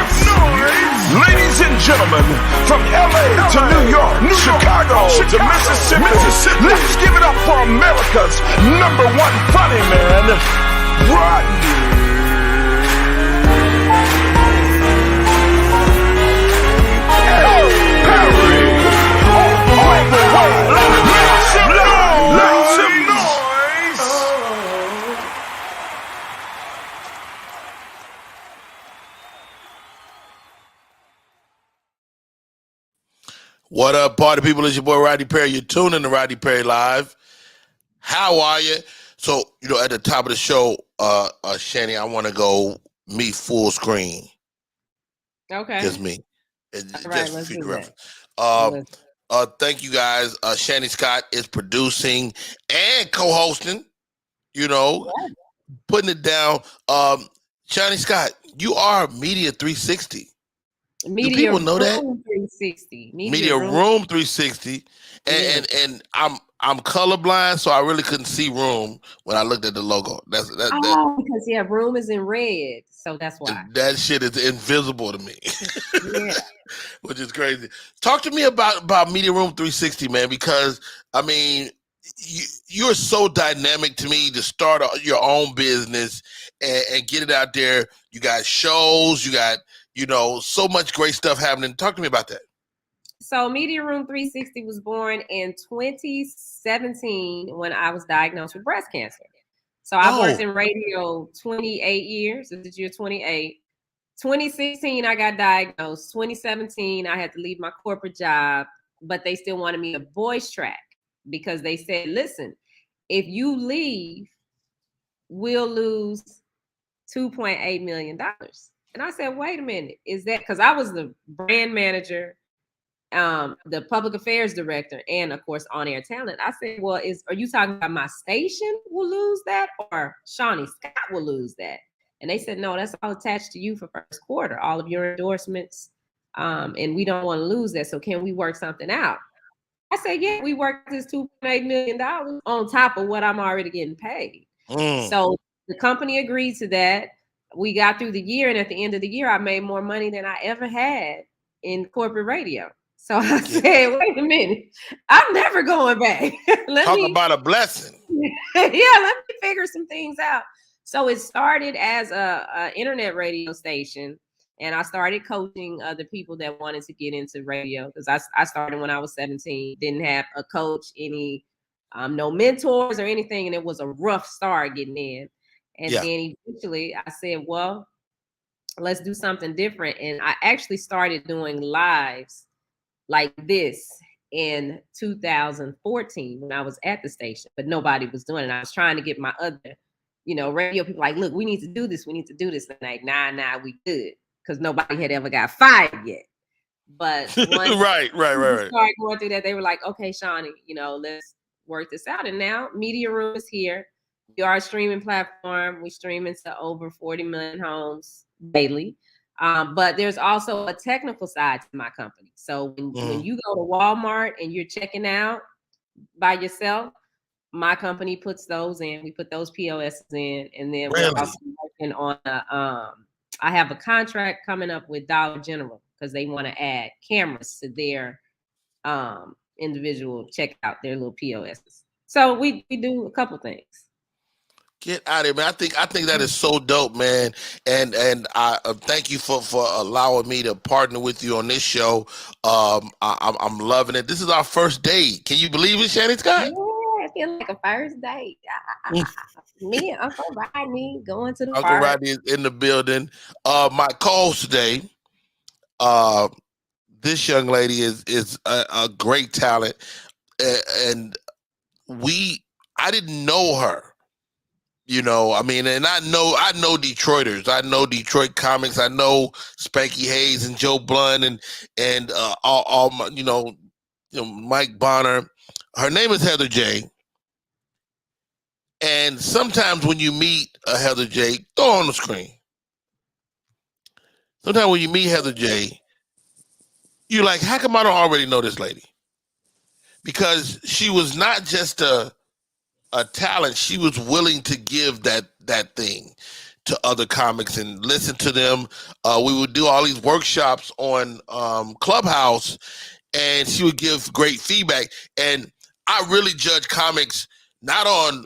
Ladies and gentlemen, from LA to New York, Chicago to Mississippi, let's give it up for America's #1 funny man, Rodney. What up, party people? It's your boy Rodney Perry. You're tuned in to Rodney Perry Live. How are you? So, at the top of the show, Shani, I want to go me full screen. Okay. Just me. All right, let's do that. Thank you guys. Shani Scott is producing and co-hosting, putting it down. Shani Scott, you are Media 360. Do people know that? 360. Media Room 360. And I'm colorblind, so I really couldn't see Room when I looked at the logo. Because Room is in red, so that's why. That shit is invisible to me. Yeah. Which is crazy. Talk to me about Media Room 360, man, because I mean, you're so dynamic to me to start your own business and get it out there. You got shows, you got so much great stuff happening. Talk to me about that. So Media Room 360 was born in 2017 when I was diagnosed with breast cancer. So I worked in radio 28 years. This is year 28. 2016, I got diagnosed. 2017, I had to leave my corporate job, but they still wanted me a voice track because they said, listen, if you leave, we'll lose $2.8 million. And I said, wait a minute, is that because I was the brand manager, the public affairs director, and of course on-air talent. I said, well, are you talking about my station will lose that or Shawnee Scott will lose that? And they said, no, that's all attached to you for first quarter, all of your endorsements. And we don't want to lose that. So can we work something out? I said, yeah, we worked this $2.8 million on top of what I'm already getting paid. So the company agreed to that. We got through the year, and at the end of the year, I made more money than I ever had in corporate radio. So I said, wait a minute, I'm never going back. Talk about a blessing. Let me figure some things out. So it started as a internet radio station, And I started coaching other people that wanted to get into radio because I started when I was 17, didn't have a coach, any no mentors or anything, and it was a rough start getting in. And then eventually I said, well, let's do something different. And I actually started doing lives like this in 2014 when I was at the station, but nobody was doing it. I was trying to get my other, radio people like, look, we need to do this. We need to do this. And like, nah, we good. Because nobody had ever got fired yet. But once right. started going through that, they were like, okay, Shawnee, let's work this out. And now Media Room is here. We are a streaming platform. We stream into over 40 million homes daily. But there's also a technical side to my company. So when you go to Walmart and you're checking out by yourself, my company puts those in. We put those POSs in. And then we're also working on I have a contract coming up with Dollar General because they want to add cameras to their individual checkout, their little POSs. So we do a couple things. Get out of here, man. I think that is so dope, man. And I thank you for allowing me to partner with you on this show. I'm loving it. This is our first date. Can you believe it, Shannon Scott? Yeah, it feels like a first date. Me and Uncle Rodney going to the Uncle park. Rodney is in the building. My co-host today, this young lady is a great talent, and I didn't know her. And I know Detroiters. I know Detroit comics. I know Spanky Hayes and Joe Blunt and all my, Mike Bonner. Her name is Heather J. And sometimes when you meet a Heather J, throw on the screen. Sometimes when you meet Heather J, you're like, how come I don't already know this lady? Because she was not just a talent. She was willing to give that thing to other comics and listen to them. We would do all these workshops on Clubhouse, and she would give great feedback. And I really judge comics not on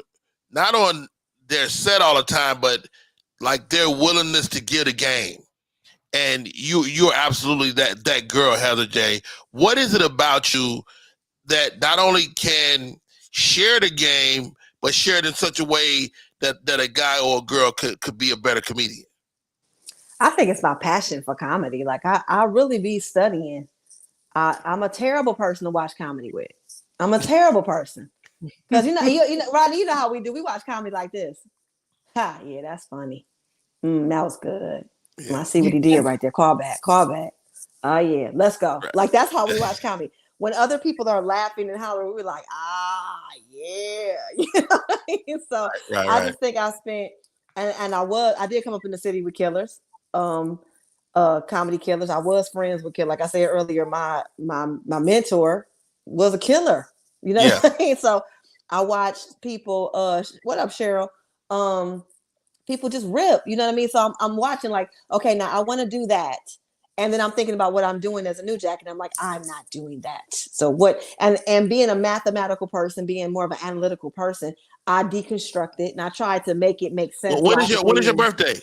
their set all the time, but like their willingness to give the game. And you're absolutely that girl, Heather J. What is it about you that not only can share the game, but share it in such a way that a guy or a girl could be a better comedian? I think it's my passion for comedy. Like I really be studying. I'm a terrible person to watch comedy with. I'm a terrible person. Because you know, Rodney, you know how we do. We watch comedy like this. Ha, yeah, that's funny. That was good. Yeah. I see what he did right there. Call back. Oh yeah, let's go. Right. Like that's how we watch comedy. When other people are laughing and hollering, we're like, yeah. So right. I just think I spent, and I did come up in the city with killers, comedy killers. I was friends with killers. Like I said earlier, my mentor was a killer. You know what I mean? So I watched people. What up, Cheryl? People just rip. You know what I mean? So I'm watching like, okay, now I want to do that. And then I'm thinking about what I'm doing as a new jack, and I'm like, I'm not doing that. So what? And being a mathematical person, being more of an analytical person, I deconstruct it and I tried to make it make sense. Well, when is your birthday?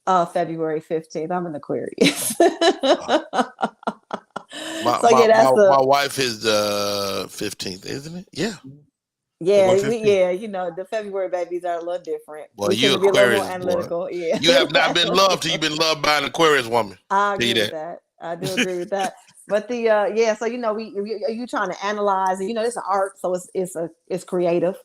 February 15th. I'm an Aquarius. My wife is 15th, isn't it? Yeah. Yeah, you know, the February babies are a little different. Well, you Aquarius, a little more analytical. Boy. Yeah. You have not been loved till you've been loved by an Aquarius woman. I agree with that. I do agree with that. But so you know, you trying to analyze, and you know, it's an art, so it's creative,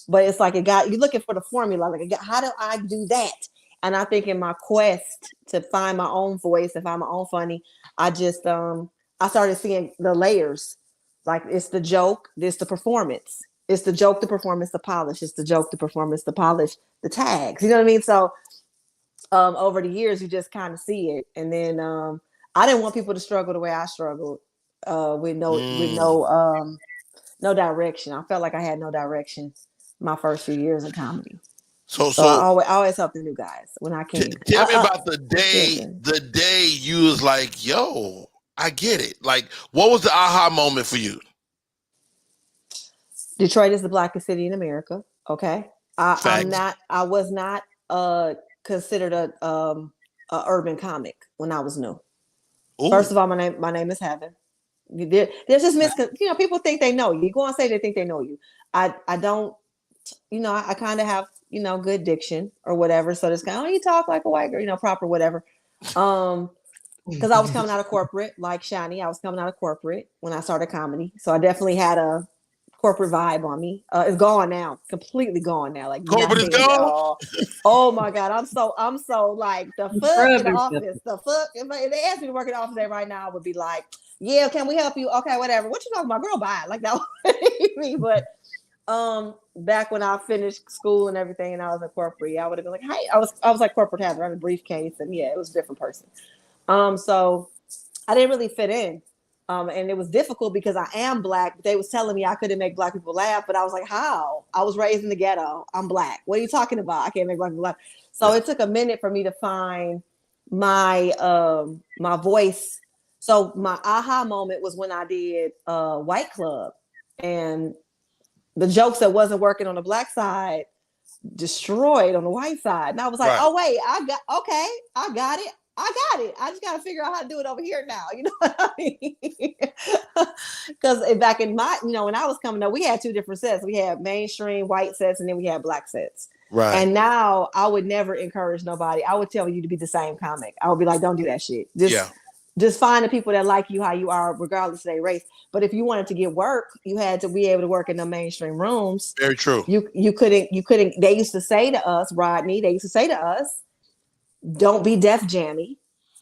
but it's like you're looking for the formula. Like, how do I do that? And I think in my quest to find my own voice, to find my own funny, I just I started seeing the layers. Like it's the joke, it's the performance. It's the joke, the performance, the polish. It's the joke, the performance, the polish, the tags. You know what I mean? So over the years, you just kind of see it. And then I didn't want people to struggle the way I struggled with no direction. I felt like I had no direction my first few years of comedy. So I always help the new guys when I can. Tell me about the day you was like, yo, I get it. Like, what was the aha moment for you? Detroit is the blackest city in America. Okay. I was not considered a urban comic when I was new. Ooh. First of all, my name is Heather. There's just people think they know you. You go on stage, they think they know you. I don't, I kind of have, good diction or whatever. So this guy, you talk like a white girl, proper, whatever. Because I was coming out of corporate, like Shani. I was coming out of corporate when I started comedy. So I definitely had a corporate vibe on me. It's gone now, completely gone now. Like corporate is gone. Oh my God, I'm so like the fuck in the office. The fuck. If they asked me to work in the office there right now, I would be like, yeah, can we help you? Okay, whatever. What you talking about, girl? Bye. Like that would me. But back when I finished school and everything, and I was in corporate, I would have been like, hey, I was like corporate Heather. I had a briefcase, and yeah, it was a different person. So I didn't really fit in. And it was difficult because I am Black. They was telling me I couldn't make Black people laugh, but I was like, how? I was raised in the ghetto. I'm Black. What are you talking about? I can't make Black people laugh. So it took a minute for me to find my my voice. So my aha moment was when I did White Club, and the jokes that wasn't working on the Black side destroyed on the white side. And I was like, oh wait, I got it. I just got to figure out how to do it over here now. You know what I mean? Because back in my, when I was coming up, we had two different sets. We had mainstream white sets, and then we had Black sets. Right. And now I would never encourage nobody. I would tell you to be the same comic. I would be like, don't do that shit. Just find the people that like you how you are, regardless of their race. But if you wanted to get work, you had to be able to work in the mainstream rooms. Very true. You couldn't. They used to say to us, Rodney. They used to say to us, don't be Def Jammy.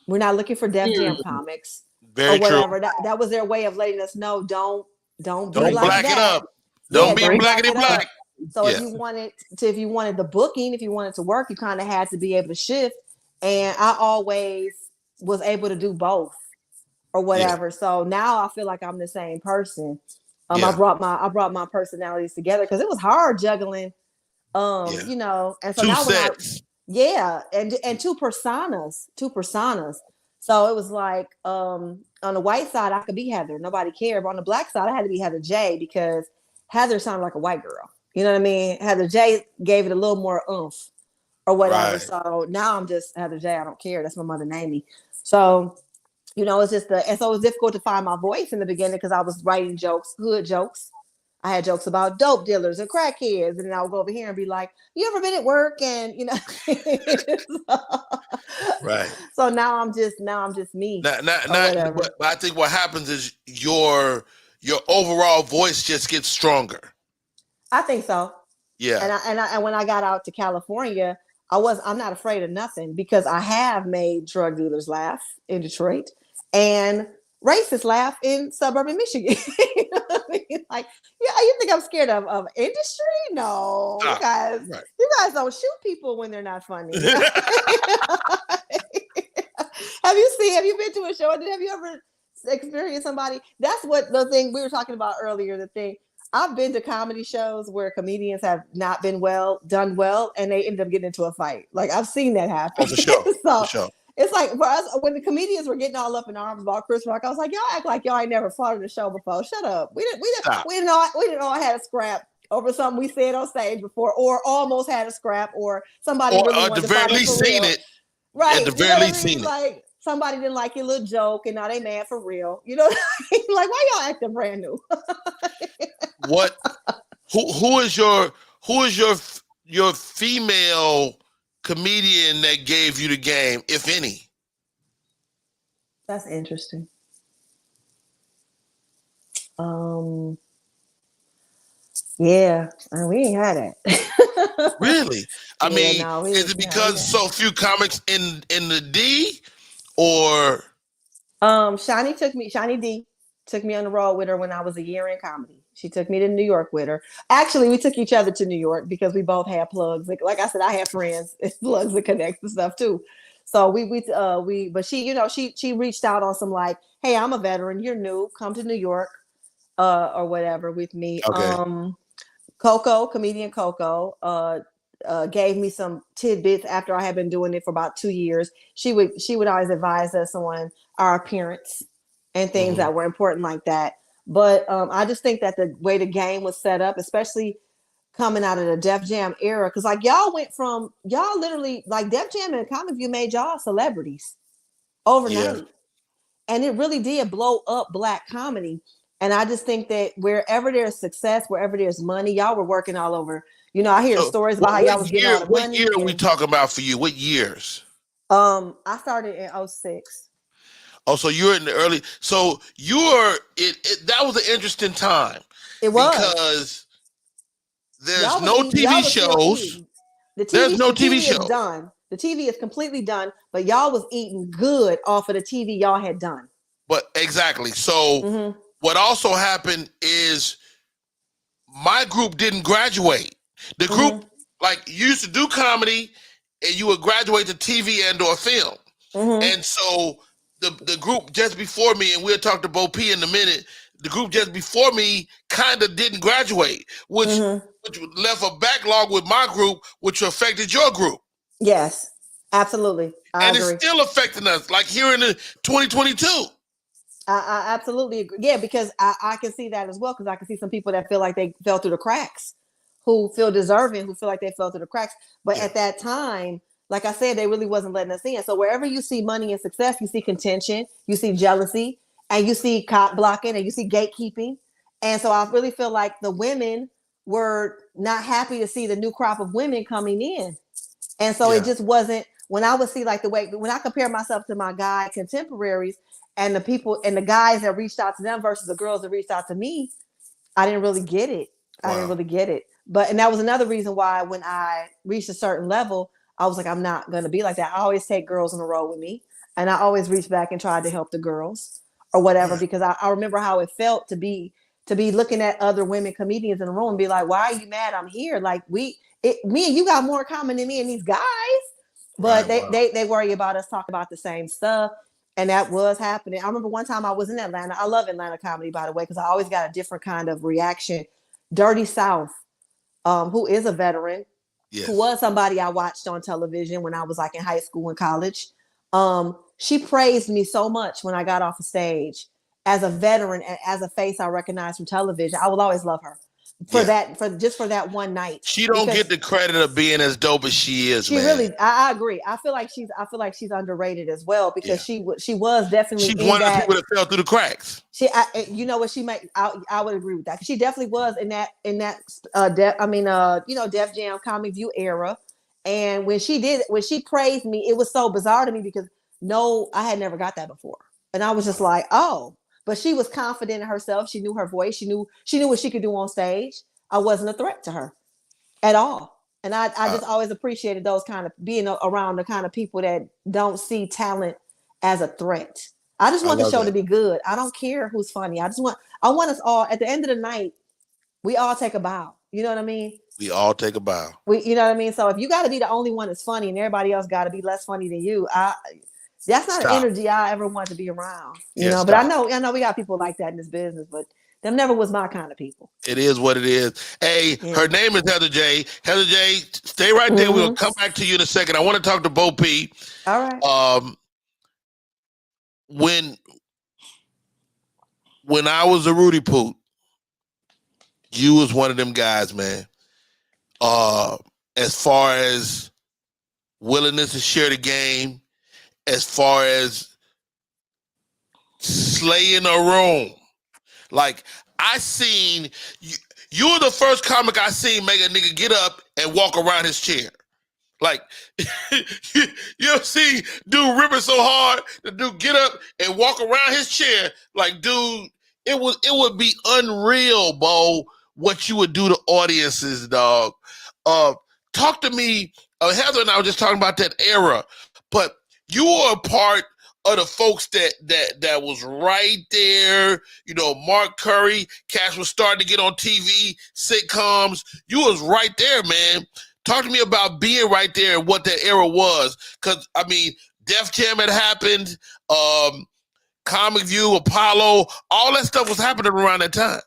We're not looking for Def Jam comics. Very or whatever. true. That was their way of letting us know, don't be like black that. it up. Don't be blackity black. So if you wanted the booking, if you wanted to work, you kind of had to be able to shift. And I always was able to do both or whatever. So now I feel like I'm the same person. I brought my personalities together because it was hard juggling. And so two now sets. and two personas. So it was like on the white side, I could be Heather. Nobody cared. But on the Black side, I had to be Heather J because Heather sounded like a white girl. You know what I mean? Heather J gave it a little more oomph or whatever. Right. So now I'm just Heather J. I don't care. That's my mother named me. So, it's just and so it was difficult to find my voice in the beginning because I was writing jokes, hood jokes. I had jokes about dope dealers and crackheads, and then I would go over here and be like, "You ever been at work?" And right. So now I'm just me. But I think what happens is your overall voice just gets stronger. I think so. Yeah. And when I got out to California, I'm not afraid of nothing because I have made drug dealers laugh in Detroit and racists laugh in suburban Michigan. You know what I mean? Like, you think I'm scared of industry? No, you guys don't shoot people when they're not funny. Have you been to a show? Have you ever experienced somebody? That's what the thing we were talking about earlier. The thing I've been to comedy shows where comedians have not been done well, and they end up getting into a fight. Like I've seen that happen. Oh, for sure. So for sure. It's like for us when the comedians were getting all up in arms about Chris Rock, I was like, y'all act like y'all ain't never fought in the show before. Shut up. We didn't all had a scrap over something we said on stage before, or almost had a scrap, or somebody really at the very least seen it. Right. At the very least seen it. Like somebody didn't like your little joke, and now they mad for real. You know what I mean? Like, why y'all acting brand new? What? Who is your female comedian that gave you the game, if any? That's interesting. Yeah, we ain't had it. Really? I mean, is it because so few comics in the D, or? Shani D took me on the road with her when I was a year in comedy. She took me to New York with her. Actually, we took each other to New York because we both had plugs. Like I said, I have friends and plugs that connect and stuff too. So but she reached out on some like, hey, I'm a veteran, you're new, come to New York, or whatever with me. Okay. Comedian Coco, gave me some tidbits after I had been doing it for about 2 years. She would always advise us on our appearance and things that were important like that. But I just think that the way the game was set up, especially coming out of the Def Jam era. Cause like y'all literally like Def Jam and Comic View made y'all celebrities overnight. Yeah. And it really did blow up Black comedy. And I just think that wherever there's success, wherever there's money, y'all were working all over. You know, I hear So stories about how y'all was getting all the what money. year are we talking about for you? What years? I started in 06. Oh, so you're in the early. So that was an interesting time. It was. Because there's Y'all was no eating, TV y'all was still shows. eating. The There's no TV is show. done. The TV is completely done, but y'all was eating good off of the TV y'all had done. But exactly. So what also happened is my group didn't graduate. The group, like, used to do comedy and you would graduate to TV and or film. And so the group just before me, and we'll talk to Bo P in a minute, the group just before me kind of didn't graduate, which left a backlog with my group, which affected your group. Yes, absolutely. I agree. It's still affecting us, like here in the 2022. I absolutely agree. Yeah, because I can see that as well, because I can see some people that feel like they fell through the cracks, who feel deserving, who feel like they fell through the cracks. But at that time, like I said, they really wasn't letting us in. So wherever you see money and success, you see contention, you see jealousy, and you see cop blocking, and you see gatekeeping. And so I really feel like the women were not happy to see the new crop of women coming in. And so it just wasn't, when I would see like the way, when I compare myself to my guy contemporaries and the people and the guys that reached out to them versus the girls that reached out to me, I didn't really get it. Wow. I didn't really get it. And that was another reason why when I reached a certain level, I was like, I'm not going to be like that. I always take girls in a row with me. And I always reach back and try to help the girls or whatever, because I remember how it felt to be looking at other women comedians in the room and be like, why are you mad I'm here? Like me and you got more common than me and these guys. But they worry about us talking about the same stuff. And that was happening. I remember one time I was in Atlanta. I love Atlanta comedy, by the way, because I always got a different kind of reaction. Dirty South, who is a veteran, who was somebody I watched on television when I was like in high school and college. She praised me so much when I got off the stage as a veteran and as a face I recognized from television. I will always love her for that one night. She don't get the credit of being as dope as she is. She really, I agree. I feel like she's underrated as well, because she was definitely she's one of the people that fell through the cracks. You know what she might. I would agree with that. She definitely was in that Def Jam Comic View era. And when she praised me, it was so bizarre to me because I had never got that before, and I was just like, oh. But she was confident in herself. She knew her voice. She knew what she could do on stage. I wasn't a threat to her at all. And I just always appreciated those kind of being around the kind of people that don't see talent as a threat. I just want the show to be good. I don't care who's funny. I want us all, at the end of the night, we all take a bow. You know what I mean? We all take a bow. You know what I mean? So if you got to be the only one that's funny and everybody else got to be less funny than you, that's not an energy I ever want to be around. You know, but I know we got people like that in this business, but them never was my kind of people. It is what it is. Hey, her name is Heather J. Heather J, stay right there. We'll come back to you in a second. I want to talk to Bo P. All right. When I was a Rudy Poot, you was one of them guys, man. As far as willingness to share the game, as far as slaying a room. Like, I seen you were the first comic I seen make a nigga get up and walk around his chair. Like, you see dude ripping so hard, the dude get up and walk around his chair. Like, dude, it would be unreal, Bo, what you would do to audiences, dog. Talk to me. Heather and I were just talking about that era, but you were a part of the folks that was right there. You know, Mark Curry, Cash was starting to get on TV, sitcoms. You was right there, man. Talk to me about being right there and what that era was. Because, I mean, Def Jam had happened, Comic View, Apollo, all that stuff was happening around that time.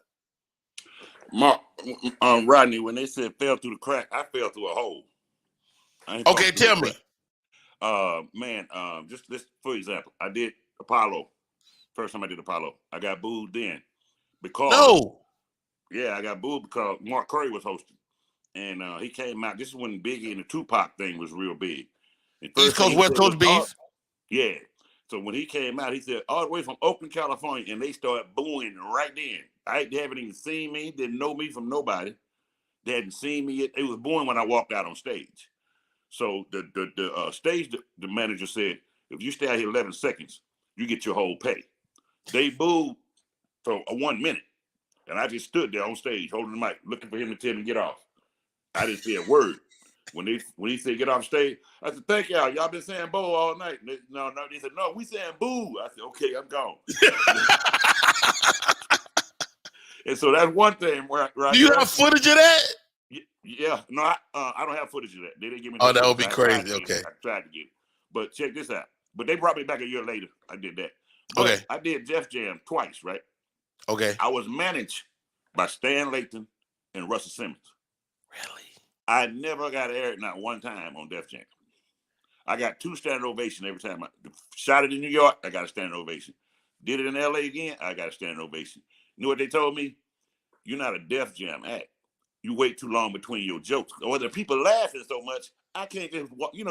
Rodney, when they said fell through the crack, I fell through a hole. Okay, tell me. Just for example, I did Apollo. First time I did Apollo, I got booed then because I got booed because Mark Curry was hosting. and he came out. This is when Biggie and the Tupac thing was real big. And East Coast, West Coast beef. Yeah. So when he came out, he said all the way from Oakland, California, and they started booing right then. They haven't even seen me, didn't know me from nobody. They hadn't seen me yet. They was booing when I walked out on stage. So the stage the manager said, if you stay out here 11 seconds, you get your whole pay. They booed for 1 minute, and I just stood there on stage holding the mic, looking for him to tell me to get off. I didn't say a word. When he said get off stage, I said, thank y'all. Y'all been saying boo all night. They said, no, we saying boo. I said, okay, I'm gone. And so that's one thing. Right. Do you have footage of that? Yeah. No, I don't have footage of that. They didn't give me. Oh, that would be crazy. Okay. I tried to get it, but check this out. But they brought me back a year later. I did that. But okay. I did Def Jam twice, right? Okay. I was managed by Stan Lathan and Russell Simmons. Really? I never got aired not one time on Def Jam. I got 2 standing ovation every time. I shot it in New York, I got a standing ovation. Did it in LA again, I got a standing ovation. You know what they told me? You're not a Def Jam act. You wait too long between your jokes. Or the people laughing so much, I can't just walk. You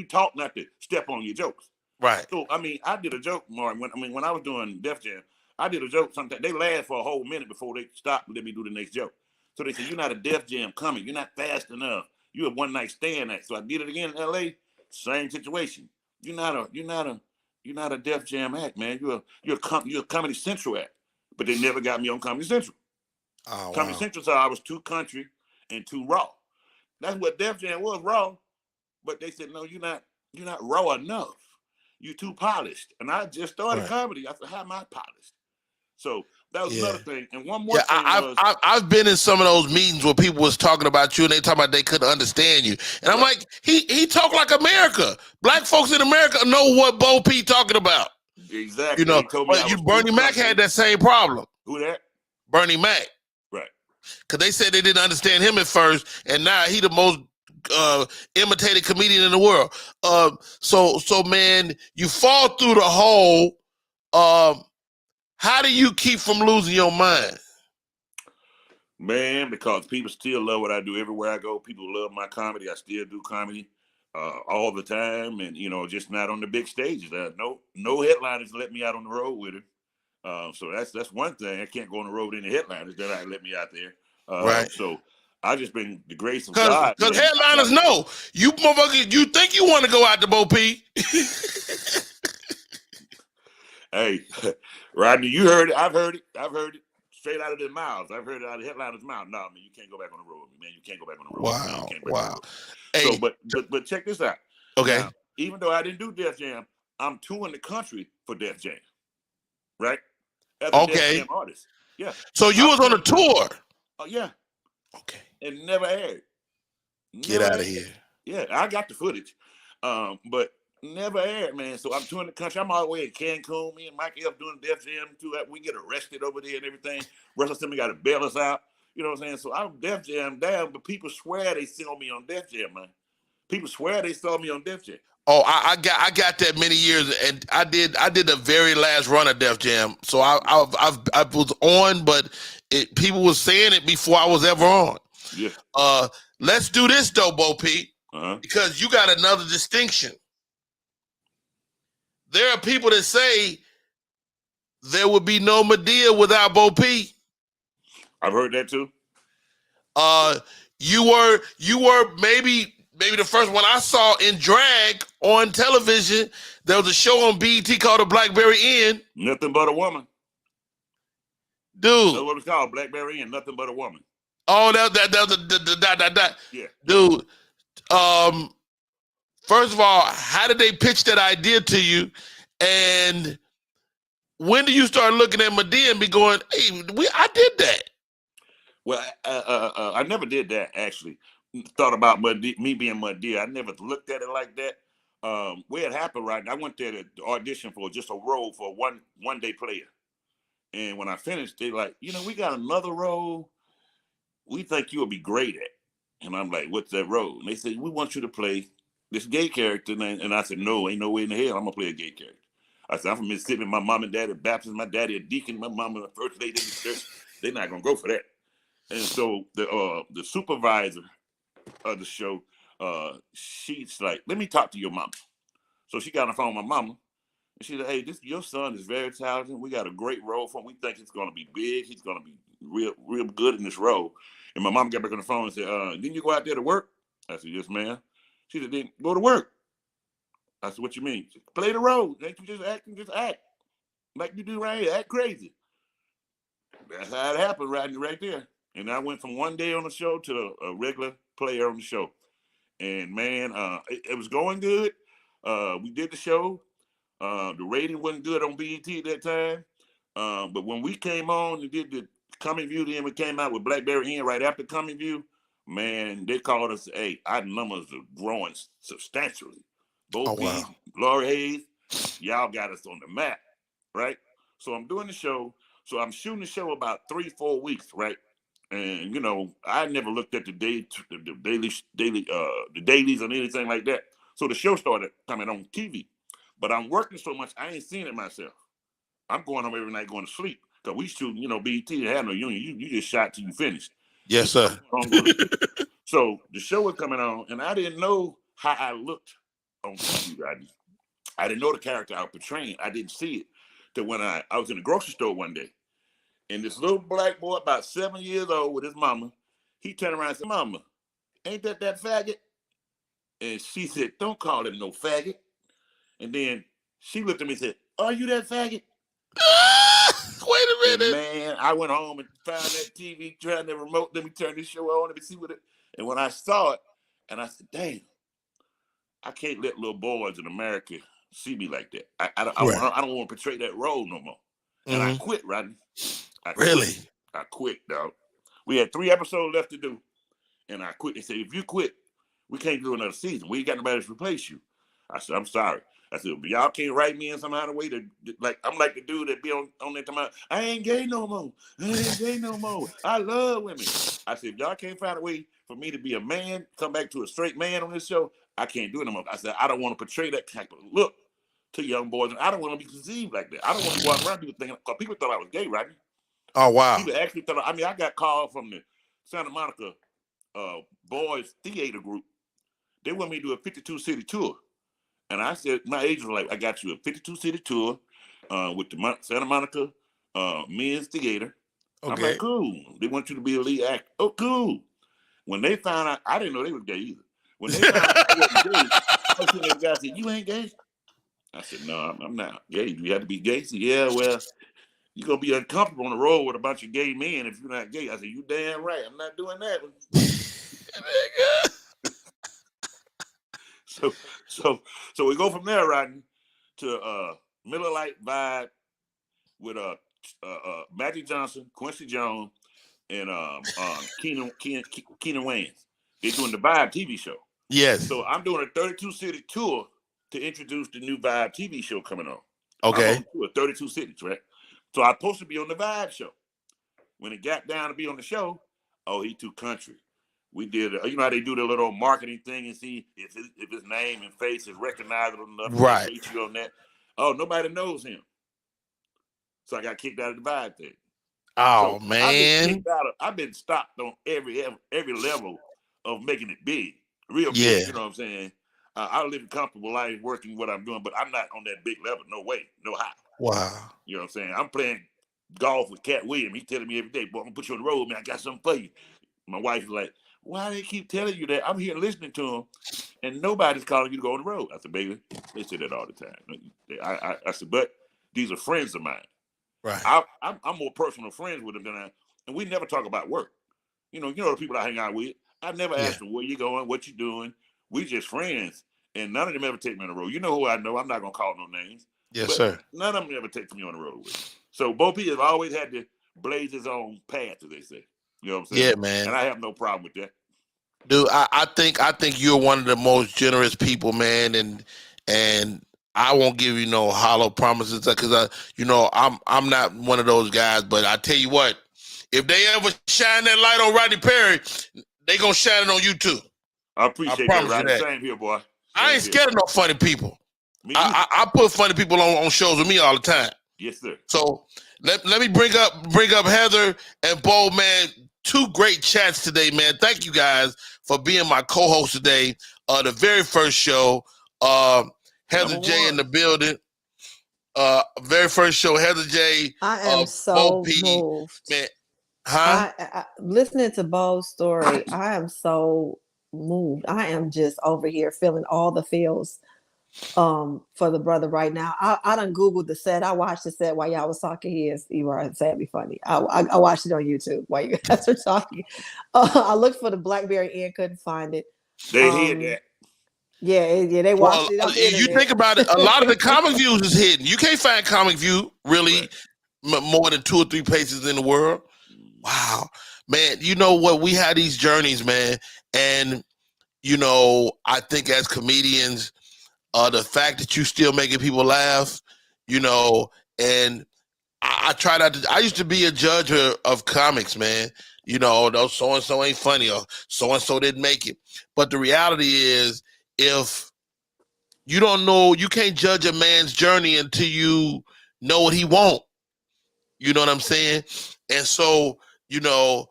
talk not to step on your jokes. Right. So I mean, I did a joke, Martin. When I was doing Def Jam, I did a joke. Sometimes they laughed for a whole minute before they stopped and let me do the next joke. So they said, you're not a Def Jam coming. You're not fast enough. You're a one night stand act. So I did it again in LA. Same situation. You're not a Def Jam act, man. You're a Comedy Central act. But they never got me on Comedy Central. Oh, Comedy wow. Central said I was too country and too raw. That's what Def Jam was, raw. But they said, no, you're not raw enough. You're too polished. And I just started comedy. I said, how am I polished? So that was another thing. And one more thing I've been in some of those meetings where people was talking about you and they talking about they couldn't understand you. And I'm like, he talk like America. Black folks in America know what Bo P talking about. Exactly. Bernie Mac had that same problem. Who that? Bernie Mac. Right. Because they said they didn't understand him at first, and now he the most imitated comedian in the world. So man, you fall through the hole. How do you keep from losing your mind? Man, because people still love what I do everywhere I go. People love my comedy. I still do comedy all the time, and just not on the big stages. No headliners let me out on the road with it. So that's one thing. I can't go on the road with any headliners that I let me out there. Right. So I just been the grace of God. Because headliners know you motherfucker. You think you want to go out to Bo P? Hey, Rodney, you heard it. I've heard it straight out of their mouths. I've heard it out of the headliners' mouth. No, man, you can't go back on the road, man. You can't go back on the road. Wow. Hey. So, but check this out. Okay. Now, even though I didn't do Def Jam, I'm touring the country for Def Jam. Right? As a Def Jam artist. Yeah. So you was on a tour. Oh yeah. Okay. And never aired. Get out of here. Yeah, I got the footage. But never aired, man. So I'm touring the country. I'm all the way in Cancun. Me and Mike F doing Def Jam too. We get arrested over there and everything. Russell Simmons got to bail us out. You know what I'm saying? So I'm Def Jam down, but people swear they saw me on Def Jam, man. People swear they saw me on Def Jam. Oh, I got that many years, and I did the very last run of Def Jam. So I was on, but people was saying it before I was ever on. Yeah. Let's do this though, Bo P, because you got another distinction. There are people that say there would be no Madea without Bo P. I've heard that too. You were maybe the first one I saw in drag on television. There was a show on BET called The Blackberry Inn. Nothing But a Woman. Dude. That's what it's called, Blackberry Inn, Nothing But a Woman. Oh, that. Yeah. Dude, first of all, how did they pitch that idea to you? And when do you start looking at Madea and be going, hey, I did that? Well, I never did that, actually. Thought about me being Madea. I never looked at it like that. Where it happened, right? I went there to audition for just a role for a one-day player. And when I finished, they like, we got another role we think you'll be great at. And I'm like, what's that role? And they said, we want you to play this gay character. And I said, no, ain't no way in the hell I'm going to play a gay character. I said, I'm from Mississippi. My mom and dad are Baptist. My daddy a deacon. My mama a first lady in the church. They're not going to go for that. And so the supervisor of the show, she's like, let me talk to your mama. So she got on the phone with my mama. And she said, hey, your son is very talented. We got a great role for him. We think he's going to be big. He's going to be real good in this role. And my mom got back on the phone and said, didn't you go out there to work? I said, yes, ma'am. She said, then go to work. I said, what you mean? Said, play the role. Ain't you just acting? Just act. Like you do right here. Act crazy. That's how it happened, Rodney, right there. And I went from one day on the show to a regular player on the show. And, man, it was going good. We did the show. The rating wasn't good on BET at that time. But when we came on and did the Coming View, then we came out with Blackberry Inn right after Coming View, man, they called us, hey, our numbers are growing substantially. Both Laurie Hayes, y'all got us on the map, right? So I'm doing the show. So I'm shooting the show about 3-4 weeks, right? And, you know, I never looked at the dailies or anything like that. So the show started coming on TV. But I'm working so much, I ain't seeing it myself. I'm going home every night going to sleep. Because we shooting, you know, BET had no union. You just shot till you finished. Yes, sir. So the show was coming on, and I didn't know how I looked on TV, Rodney. I didn't know the character I was portraying. I didn't see it till when I was in the grocery store one day. And this little black boy, about 7 years old, with his mama, he turned around and said, Mama, ain't that faggot? And she said, don't call him no faggot. And then she looked at me and said, are you that faggot? Wait a minute. And man, I went home and found that TV, trying the remote. Let me turn this show on. Let me see what it. And when I saw it, and I said, damn, I can't let little boys in America see me like that. I don't want to portray that role no more. And I quit, Rodney. I quit, dog. We had 3 episodes left to do. And I quit. They said, if you quit, we can't do another season. We ain't got nobody to replace you. I said, I'm sorry. I said, but y'all can't write me in some kind of way to, like, I'm like the dude that be on that time. I ain't gay no more. I ain't gay no more. I love women. I said, if y'all can't find a way for me to be a man, come back to a straight man on this show, I can't do it no more. I said, I don't want to portray that type of look to young boys. And I don't want to be conceived like that. I don't want to go out around people thinking, because people thought I was gay, right? Oh, wow. People actually thought, I mean, I got called from the Santa Monica boys theater group. They want me to do a 52-city tour. And I said, my agent was like, I got you a 52-city tour with the Santa Monica men's theater. Okay. I'm like, cool. They want you to be a lead actor. Oh, cool. When they found out, I didn't know they were gay either. When they found out I wasn't gay, the guy said, you ain't gay? I said, no, I'm not gay. You have to be gay? He said, yeah, well, you're going to be uncomfortable on the road with a bunch of gay men if you're not gay. I said, you damn right. I'm not doing that. So we go from there, Rodney, to Miller Lite vibe with Magic Johnson, Quincy Jones, and Keenan Wayans. They're doing the Vibe TV show. Yes. So I'm doing a 32-city tour to introduce the new Vibe TV show coming on. Okay. I'm on 32 cities, right? So I'm supposed to be on the Vibe show. When it got down to be on the show, oh, he too country. We did, you know how they do the little marketing thing and see if his name and face is recognizable enough. Right. To you on that. Oh, nobody knows him. So I got kicked out of the Vibe thing. Oh, so man. I've been stopped on every level of making it big. Real big, you know what I'm saying? I live a comfortable life working what I'm doing, but I'm not on that big level. No way. No how. Wow. You know what I'm saying? I'm playing golf with Cat Williams. He's telling me every day, boy, I'm going to put you on the road, man. I got something for you. My wife is like, why do they keep telling you that? I'm here listening to them, and nobody's calling you to go on the road. I said, baby, they say that all the time. I said, but these are friends of mine. Right. I'm more personal friends with them than and we never talk about work. You know the people I hang out with. I never ask them where you going, what you doing. We just friends, and none of them ever take me on the road. You know who I know. I'm not gonna call no names. Yes, sir. None of them ever take me on the road with. So Bo P has always had to blaze his own path, as they say. You know what I'm saying? Yeah, man. And I have no problem with that. Dude, I think you're one of the most generous people, man, and I won't give you no hollow promises because I'm not one of those guys. But I tell you what, if they ever shine that light on Rodney Perry, they gonna shine it on you too. I appreciate that, Rodney. Same here, boy. I ain't scared of no funny people. I put funny people on shows with me all the time. Yes, sir. So let me bring up Heather and Bo, man. two great chats today, man. Thank you guys for being my co-host today. The very first show, Heather J in the building. Very first show, Heather J. I am so moved. Man, huh? I listening to Bo's story, I am so moved. I am just over here feeling all the feels for the brother right now. I done Googled the set. I watched the set while y'all was talking. You are sadly funny. I watched it on YouTube while you guys were talking. I looked for the Blackberry Inn, couldn't find it. They hid that. Yeah, they watched it on the you internet. think about it, a lot of the comic views is hidden. You can't find comic view really more than 2 or 3 places in the world. Wow, man, you know what? We had these journeys, man, and you know, I think as comedians, the fact that you still making people laugh, you know, and I try not to. I used to be a judge of comics, man. You know, no, so and so ain't funny, or so and so didn't make it. But the reality is, if you don't know, you can't judge a man's journey until you know what he want. You know what I'm saying? And so, you know,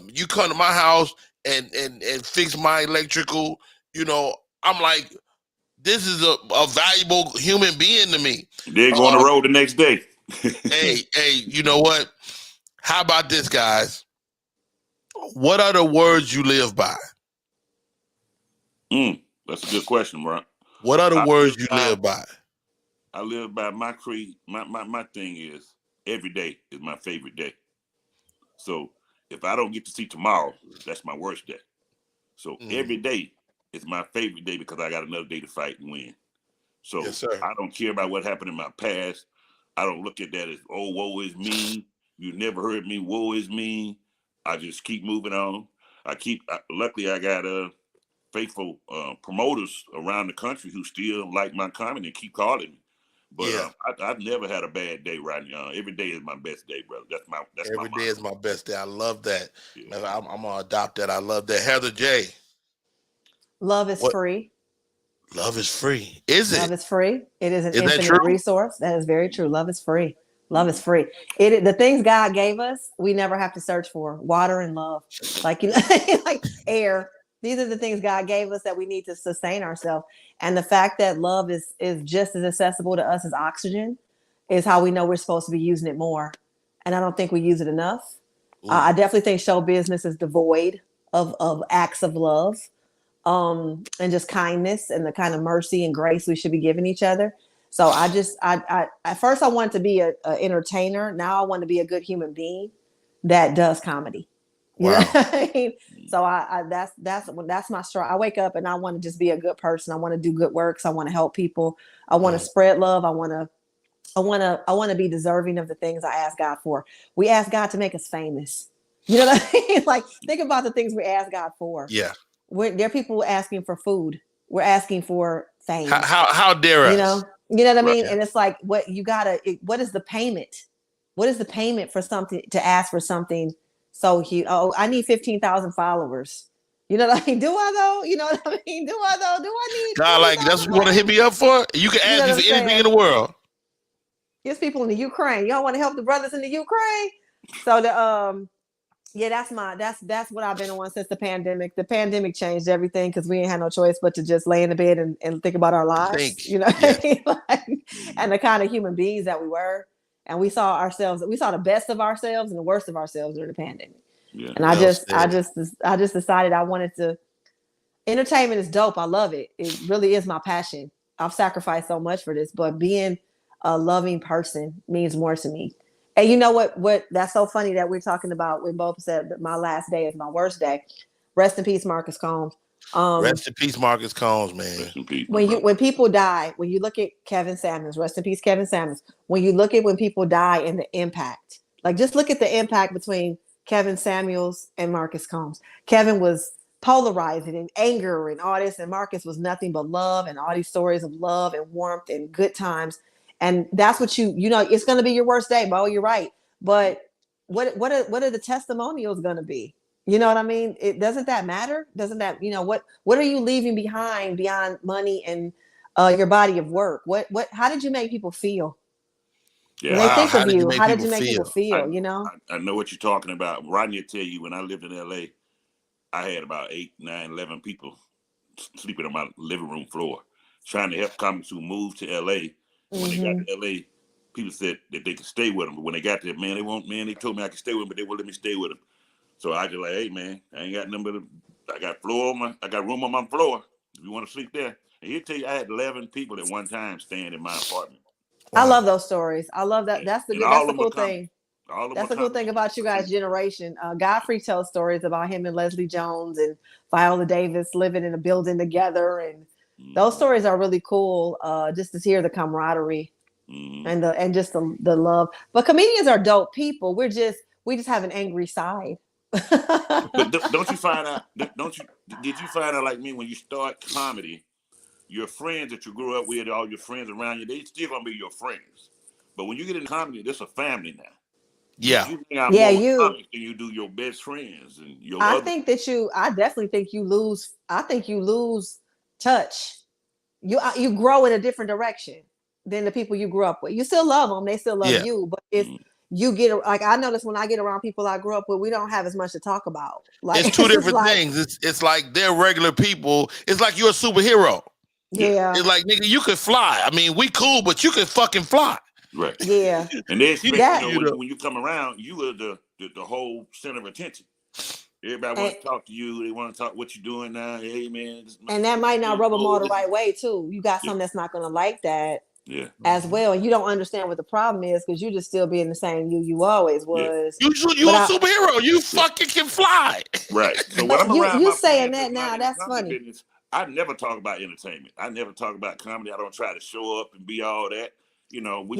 you come to my house and fix my electrical. You know, I'm like, this is a valuable human being to me. They're going on the road the next day. hey, you know what? How about this, guys? What are the words you live by? That's a good question, bro. What are the words you live by? I live by my creed. My thing is every day is my favorite day. So if I don't get to see tomorrow, that's my worst day. So every day is my favorite day because I got another day to fight and win. So yes, sir. I don't care about what happened in my past. I don't look at that as, oh, woe is me. You never heard me, woe is me. I just keep moving on. Luckily I got faithful promoters around the country who still like my comedy and keep calling me. But I've never had a bad day right now. Every day is my best day, brother. Every day is my best day. I love that. Yeah. I'm gonna adopt that. I love that. Heather J. Love is free. Love is free. Is it? Love is free. It is an infinite resource. That is very true. Love is free. Love is free. The things God gave us, we never have to search for. Water and love, like like air. These are the things God gave us that we need to sustain ourselves. And the fact that love is just as accessible to us as oxygen is how we know we're supposed to be using it more. And I don't think we use it enough. I definitely think show business is devoid of acts of love and just kindness and the kind of mercy and grace we should be giving each other. So I at first I wanted to be an entertainer. Now I want to be a good human being that does comedy. You know what I mean? So that's my struggle. I wake up and I want to just be a good person. I want to do good works. I want to help people. I want to spread love. I want to be deserving of the things I ask God for. We ask God to make us famous. You know what I mean? Like, think about the things we ask God for. Yeah. There are people asking for food. We're asking for fame. How dare us? You know what I mean? And it's like, what is the payment? What is the payment for something, to ask for something so huge? Oh, I need 15,000 followers. You know what I mean? Do I though? You know what I mean? Do I though? Do I need God, like, that's what you want to hit me up for? You can ask me for anything in the world. There's people in the Ukraine. Y'all want to help the brothers in the Ukraine? So that's what I've been on since the pandemic. The pandemic changed everything because we ain't had no choice but to just lay in the bed and think about our lives. You know what I mean? Like, and the kind of human beings that we were. And we saw the best of ourselves and the worst of ourselves during the pandemic. Yeah, and I just decided I wanted to. Entertainment is dope. I love it. It really is my passion. I've sacrificed so much for this, but being a loving person means more to me. And you know what? That's so funny that we're talking about when Bo said that my last day is my worst day. Rest in peace, Marcus Combs. Rest in peace, Marcus Combs, man. When people die, when you look at Kevin Samuels, rest in peace, Kevin Samuels. When you look at when people die and the impact, like just look at the impact between Kevin Samuels and Marcus Combs. Kevin was polarizing and anger and all this, and Marcus was nothing but love and all these stories of love and warmth and good times. And that's what you know, it's going to be your worst day, Bo. You're right. But what are the testimonials going to be? You know what I mean? Doesn't that matter? Doesn't that, you know, what are you leaving behind beyond money and your body of work? How did you make people feel? Yeah, When they Wow, think how of did you you, make how did you people make people feel? feel? You know. I know what you're talking about. Rodney will tell you when I lived in LA, I had about 8, 9, 11 people sleeping on my living room floor, trying to help comics who moved to LA. And when they got to LA, people said that they could stay with them. But when they got there, man, they told me I could stay with them, but they wouldn't let me stay with them. So I just like, hey man, I ain't got nothing but I got room on my floor. If you want to sleep there. And he'll tell you I had 11 people at one time staying in my apartment. I love those stories. I love that. That's the And good. all That's of the them are cool coming. thing. All of them That's are the cool coming. thing about you guys' generation. Godfrey tells stories about him and Leslie Jones and Viola Davis living in a building together, and those stories are really cool. Just to hear the camaraderie and just the love. But comedians are dope people. We just have an angry side. But don't you find out? Did you find out like me when you start comedy? Your friends that you grew up with, all your friends around you, they still gonna be your friends. But when you get in comedy, this a family now. Yeah. You hang out Yeah, more with you. comics than you do your best friends and your I other. think that I definitely think you lose. I think you lose touch. You grow in a different direction than the people you grew up with. You still love them; they still love Yeah. you. But it's you get like I notice when I get around people I grew up with, we don't have as much to talk about. Like It's two it's just different like things. It's like they're regular people. It's like you're a superhero. yeah, It's like, nigga, you could fly. I mean, we cool, but you can fucking fly. Right. Yeah. And they expect That- when you come around, you are the whole center of attention. Everybody want to talk to you. They want to talk what you're doing now. Hey man, and that might not rub them all the right way too. You got some that's not gonna like that. Yeah. As well, and you don't understand what the problem is because you just still being the same you always was. You a superhero. You fucking can fly. Right. So when I'm around you my saying friends that now, in the that's comedy funny. business, I never talk about entertainment. I never talk about comedy. I don't try to show up and be all that. You know, we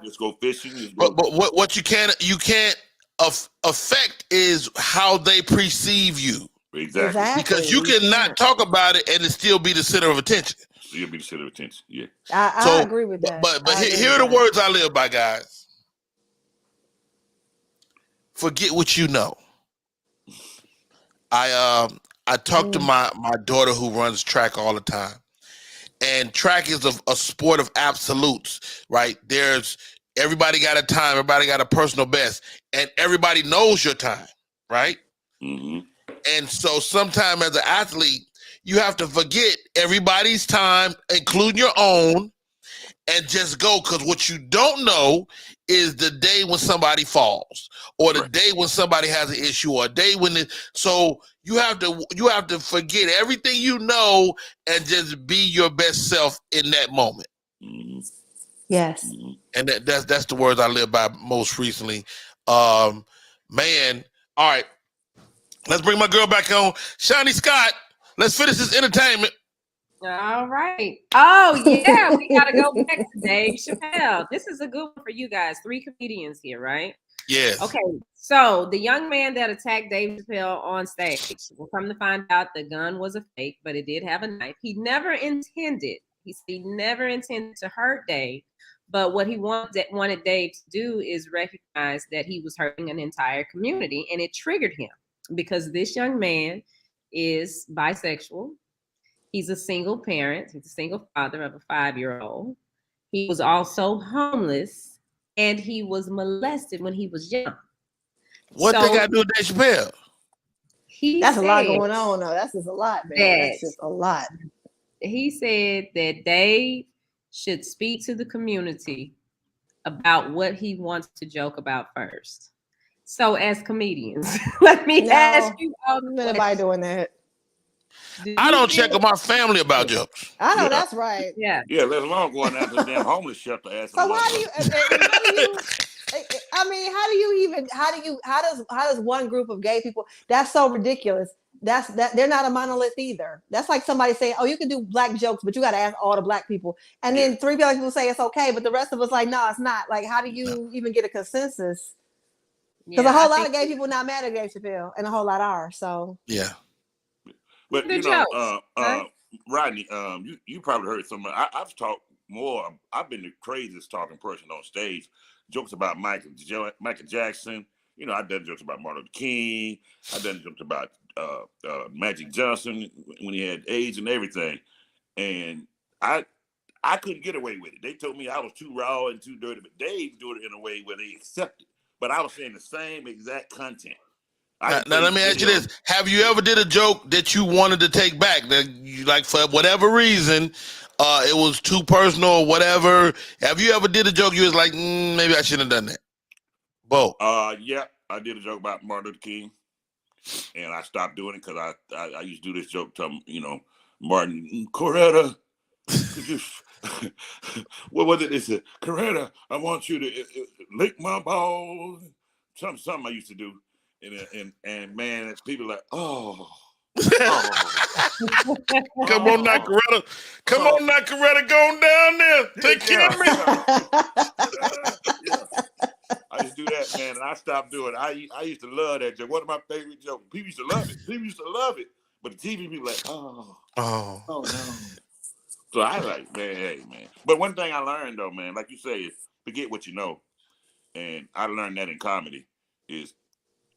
just go fishing. But what you can't affect is how they perceive you. Exactly. Because you cannot talk about it and it still be the center of attention. Still be the center of attention. Yeah. I agree with that. But here are the words I live by, guys. Forget what you know. I talk to my daughter who runs track all the time. And track is a sport of absolutes, right? Everybody got a time, everybody got a personal best, and everybody knows your time, right? Mm-hmm. And so sometime as an athlete, you have to forget everybody's time, including your own, and just go, because what you don't know is the day when somebody falls, or the day when somebody has an issue, or a day when so you have to forget everything you know and just be your best self in that moment. Mm-hmm. Yes. And that's the words I live by most recently. Man, all right. Let's bring my girl back on. Shawnee Scott, let's finish this entertainment. All right. Oh, yeah. We got to go back to Dave Chappelle. This is a good one for you guys. 3 comedians here, right? Yes. Okay. So the young man that attacked Dave Chappelle on stage, we'll come to find out the gun was a fake, but it did have a knife. He never intended to hurt Dave. But what he wanted Dave to do is recognize that he was hurting an entire community, and it triggered him because this young man is bisexual. He's a single parent. He's a single father of a 5-year-old. He was also homeless, and he was molested when he was young. What they got to do with Dave Chappelle? That's a lot going on, though. That's just a lot, man. That's just a lot. He said that Dave should speak to the community about what he wants to joke about first. So, as comedians, let me ask you all. Nobody doing that. I don't check with my family about jokes. I know that's right. Yeah. Yeah, let alone going out to the damn homeless shelter asking. So how do you? I mean, how does one group of gay people? That's so ridiculous. That they're not a monolith either. That's like somebody saying, "Oh, you can do black jokes, but you got to ask all the black people." And then 3 black people say it's okay, but the rest of us like, no, it's not. Like, how do you even get a consensus? Because a whole lot of gay people not mad at Dave Chappelle, and a whole lot are. So yeah. But you know, Rodney, you probably heard some. I've talked more. I've been the craziest talking person on stage. Jokes about Michael Jackson. You know, I've done jokes about Martin Luther King. I've done jokes about Magic Johnson when he had AIDS and everything. And I I couldn't get away with it. They told me I was too raw and too dirty, but Dave do it in a way where they accept it. But I was saying the same exact content. Now let me ask you this: have you ever did a joke that you wanted to take back? That you, like, for whatever reason, it was too personal or whatever. Have you ever did a joke you was like, maybe I shouldn't have done that? Bo. Yeah, I did a joke about Martin Luther King, and I stopped doing it because I used to do this joke to Martin Coretta. What was it? They said, Coretta, I want you to lick my balls. Something I used to do. And man, people like, oh. Come on now, Coretta. Come on now, Coretta, going down there. Take care of me. I used to do that, man, and I stopped doing it. I used to love that joke. One of my favorite jokes. People used to love it. But the TV people like, oh no. So I like, man, hey, man. But one thing I learned, though, man, like you say, is forget what you know. And I learned that in comedy is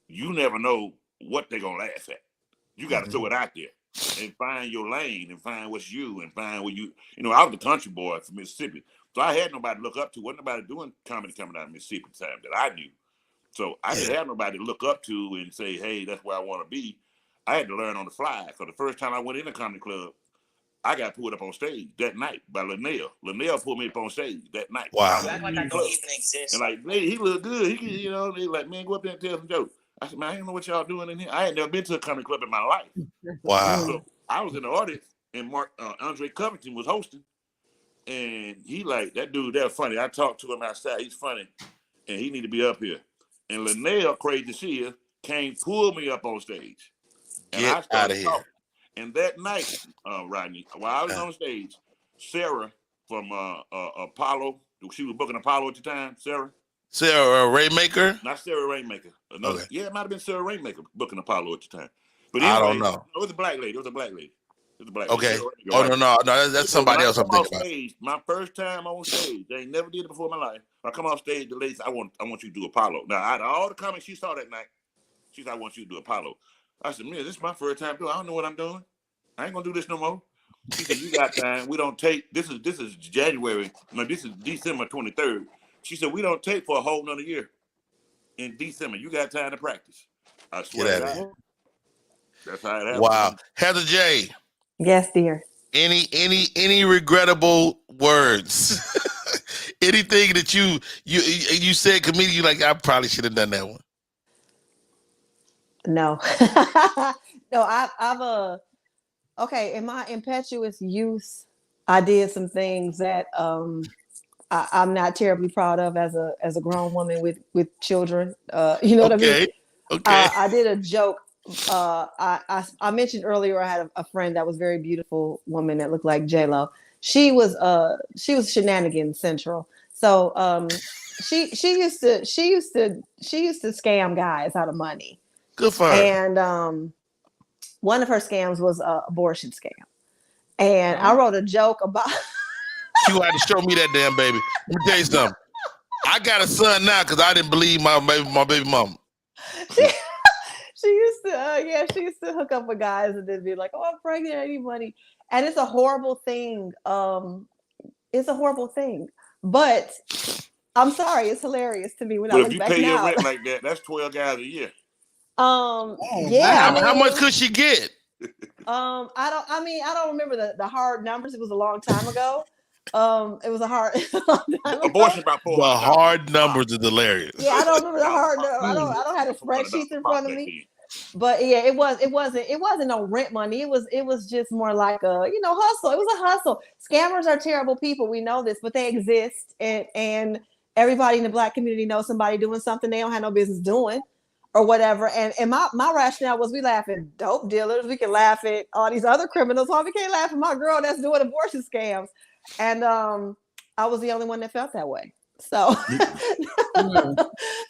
you never know what they're going to laugh at. You got to throw it out there and find your lane and find what's you and find where you I was a country boy from Mississippi. So I had nobody to look up to. Wasn't nobody doing comedy coming out of Mississippi at the time that I knew. So I didn't have nobody to look up to and say, hey, that's where I want to be. I had to learn on the fly. So the first time I went in a comedy club, I got pulled up on stage that night by Linnell. Linnell pulled me up on stage that night. Wow. And like, hey, he looked good. He could, they like, man, go up there and tell some jokes. I said, man, I didn't know what y'all doing in here. I had never been to a comedy club in my life. Wow. So I was in the audience, and Andre Covington was hosting. And he like, that dude, that's funny. I talked to him outside. He's funny. And he need to be up here. And Linnell, crazy as she is, came pull me up on stage. And Get I started out of here. talking. And that night, Rodney, while I was on stage, Sarah from Apollo, she was booking Apollo at the time, Sarah Raymaker? Not Sarah Rainmaker. Another, Okay. Yeah, it might have been Sarah Rainmaker booking Apollo at the time. But I anyway, don't know. It was a black lady. Okay. Sarah Rainmaker, Oh, right? no. That's somebody else I'm thinking about. Stage, my first time on stage, I ain't never did it before in my life. I come off stage, the lady said, I want you to do Apollo. Now, out of all the comics she saw that night, she said, I want you to do Apollo. I said, man, this is my first time doing. I don't know what I'm doing. I ain't gonna do this no more. She said, you got time. We don't take. This is January. No, this is December 23rd. She said, we don't take for a whole nother year. In December, you got time to practice. I swear to God. That's how it happened. Wow. Heather J. Yes, dear. Any regrettable words? Anything that you said, comedian, you like, I probably should have done that one. No. No, I've okay, in my impetuous youth, I did some things that I'm not terribly proud of as a grown woman with children. You know what I mean? Okay. I did a joke. I mentioned earlier I had a friend that was a very beautiful woman that looked like J-Lo. She was shenanigans central. So she used to scam guys out of money. Good for her. And one of her scams was an abortion scam. And I wrote a joke about You had to show me that damn baby. Let me tell you something. I got a son now because I didn't believe my baby mama. She used to hook up with guys and then be like, "Oh, I'm pregnant. I need money," and it's a horrible thing. It's a horrible thing, but I'm sorry, it's hilarious to me when I look back now. But if you pay your rent like that, that's 12 guys a year. Yeah. How much could she get? I don't remember the hard numbers. It was a long time ago. It was a hard abortion about 4. The hard numbers is hilarious. Yeah, I don't remember the hard numbers. I don't have the spreadsheets in front of me. But yeah, it wasn't no rent money. It was just more like a hustle. It was a hustle. Scammers are terrible people. We know this, but they exist, and everybody in the Black community knows somebody doing something they don't have no business doing, or whatever. And my rationale was we laugh at dope dealers. We can laugh at all these other criminals. Why we can't laugh at my girl that's doing abortion scams? And I was the only one that felt that way. So,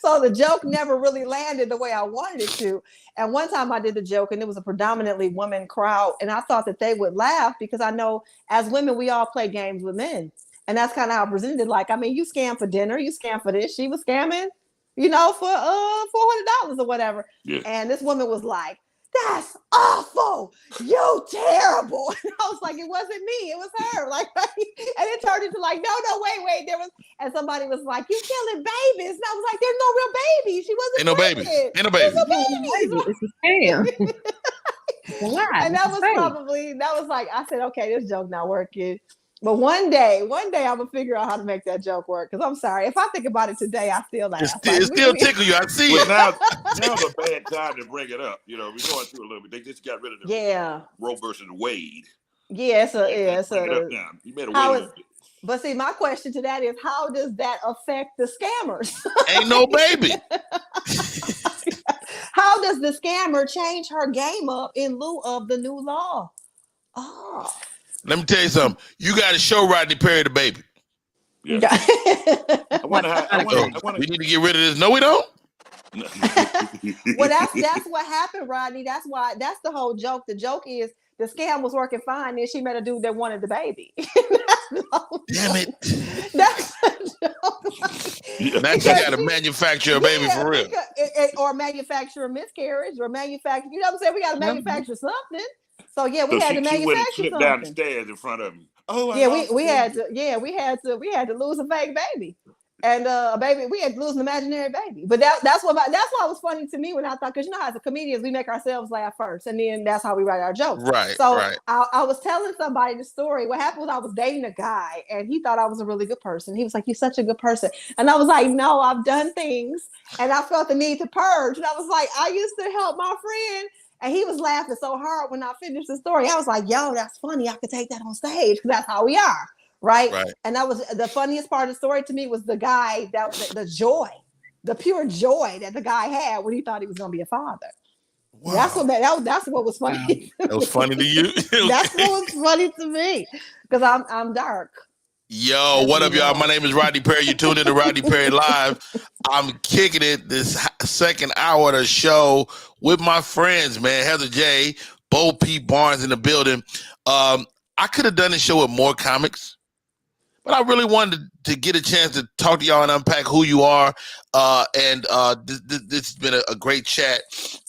so the joke never really landed the way I wanted it to. And one time I did the joke and it was a predominantly woman crowd. And I thought that they would laugh because I know as women, we all play games with men. And that's kind of how I presented it. Like, I mean, you scam for dinner, you scam for this. She was scamming, for $400 or whatever. Yeah. And this woman was like, that's awful. You terrible. And I was like, it wasn't me, it was her. Like, and it turned into like, no, wait. There was, and somebody was like, you killing babies. And I was like, there's no real babies. She wasn't Ain't no babies. pregnant. Ain't no babies. There's no babies. It's a scam. And that was like, I said, okay, this joke not working. But one day I'm gonna figure out how to make that joke work. Because I'm sorry, if I think about it today, I still laugh. It still tickle you. I see it. Now's a bad time to bring it up. You know, we're going through a little bit. They just got rid of the Roe versus Wade. Yeah, bring it up now. You better wait. But see, my question to that is, how does that affect the scammers? Ain't no baby. How does the scammer change her game up in lieu of the new law? Oh. Let me tell you something. You got to show Rodney Perry the baby. Yeah. I wonder. We need to get rid of this. No, we don't. Well, that's what happened, Rodney. That's the whole joke. The joke is the scam was working fine, and she met a dude that wanted the baby. Damn it. That's the joke. Now you got to manufacture a baby for real. Or manufacture a miscarriage, or manufacture, you know what I'm saying? We got to manufacture something. So yeah, we had to manufacture something. Down the stairs in front of him. Oh, yeah, we had to lose a fake baby, and a baby. We had to lose an imaginary baby. But that's why it was funny to me when I thought, because you know how as a comedians we make ourselves laugh first, and then that's how we write our jokes. Right. So right. I was telling somebody the story. What happened was I was dating a guy, and he thought I was a really good person. He was like, "You're such a good person," and I was like, "No, I've done things, and I felt the need to purge." And I was like, "I used to help my friend." And he was laughing so hard when I finished the story. I was like, yo, that's funny. I could take that on stage because that's how we are. Right. And that was the funniest part of the story to me was the guy, the joy, the pure joy that the guy had when he thought he was going to be a father. Wow. That's what was funny. That was funny to you? That's what was funny to me because I'm dark. Yo, what up, y'all? My name is Rodney Perry. You tuned in to Rodney Perry Live. I'm kicking it this second hour of the show with my friends, man. Heather J, Bo P. Barnes in the building. I could have done this show with more comics, but I really wanted to get a chance to talk to y'all and unpack who you are. And this has been a great chat.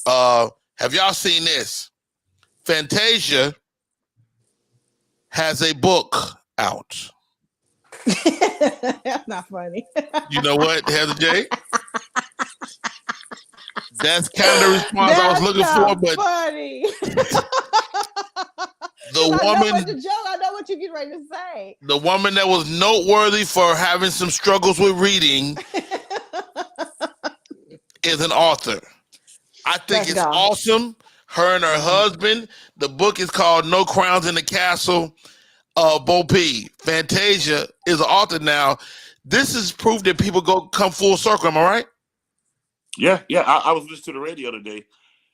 Have y'all seen this? Fantasia has a book out. That's not funny. You know what, Heather J? That's kind of the response I was looking for, but funny. I know what you're getting ready to say. The woman that was noteworthy for having some struggles with reading is an author. I think it's awesome. Her and her husband. The book is called No Crowns in the Castle. Bo P. Fantasia is an author now. This is proof that people come full circle. Am I right? Yeah. I was listening to the radio today,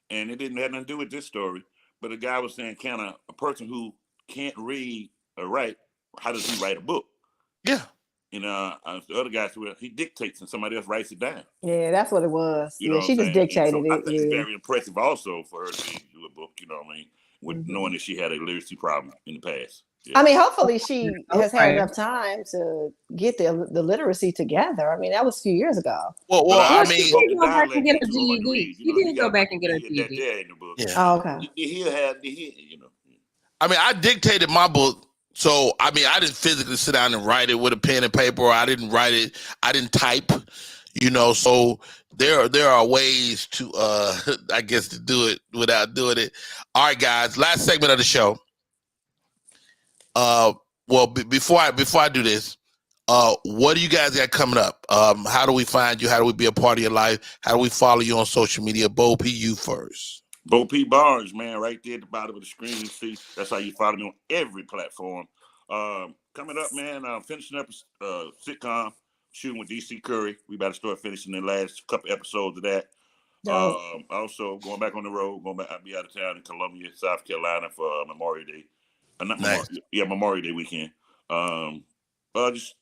and it didn't have nothing to do with this story. But a guy was saying, kind of a person who can't read or write, how does he write a book? Yeah. You know, the other guy said, well, he dictates and somebody else writes it down. Yeah, that's what it was. You know she just dictated it. I think it's very impressive also for her to do a book, you know what I mean? With knowing that she had a literacy problem in the past. Yeah. I mean, hopefully she has had enough time to get the literacy together. I mean, that was a few years ago. Well, I mean, she didn't go back and get her GED. She didn't go back and get her GED. Yeah. Oh, okay. You know. I mean, I dictated my book, so I mean, I didn't physically sit down and write it with a pen and paper, or I didn't write it. I didn't type, you know. So there are ways to, I guess, to do it without doing it. All right, guys. Last segment of the show. Well, before I do this, what do you guys got coming up? How do we find you? How do we be a part of your life? How do we follow you on social media? Bo P, you first. Bo P Barnes, man, right there at the bottom of the screen. You see, that's how you follow me on every platform. Coming up, man, finishing up a sitcom, shooting with DC Curry. We about to start finishing the last couple episodes of that. Also going back on the road. I'll be out of town in Columbia, South Carolina for Memorial Day. Memorial Day weekend.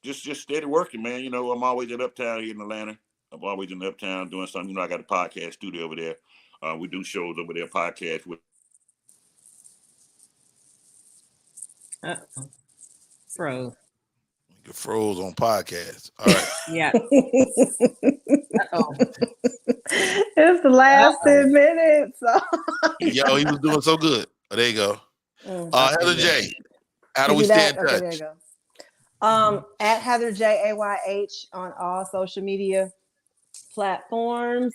Just steady working, man. You know, I'm always at Uptown here in Atlanta. I'm always in Uptown doing something. You know, I got a podcast studio over there. We do shows over there, podcasts with. Bro. Nigga froze on podcast. All right. Yeah. It's the last 10 minutes. So. Yo, he was doing so good. Oh, there you go. Heather J, how do Is we he stay back? in touch? Okay, there you go. At Heather J AYH on all social media platforms.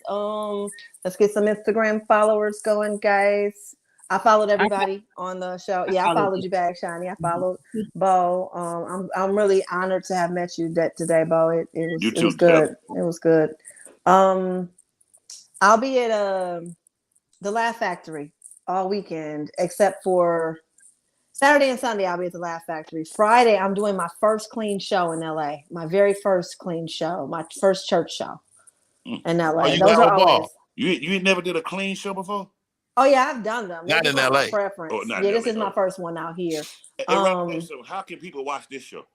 Let's get some Instagram followers going, guys. I followed everybody on the show. Yeah, I followed you back, Shani. I followed Bo. I'm really honored to have met you today, Bo. It was good. It was good. I'll be at the Laugh Factory all weekend, except for Saturday and Sunday. I'll be at the Laugh Factory. Friday, I'm doing my first clean show in LA. My very first clean show. My first church show in LA. You Those are always. You never did a clean show before? Oh yeah, I've done them. Not in LA. Preference. Oh, not yeah, in this LA. is my first one out here. Hey, so how can people watch this show?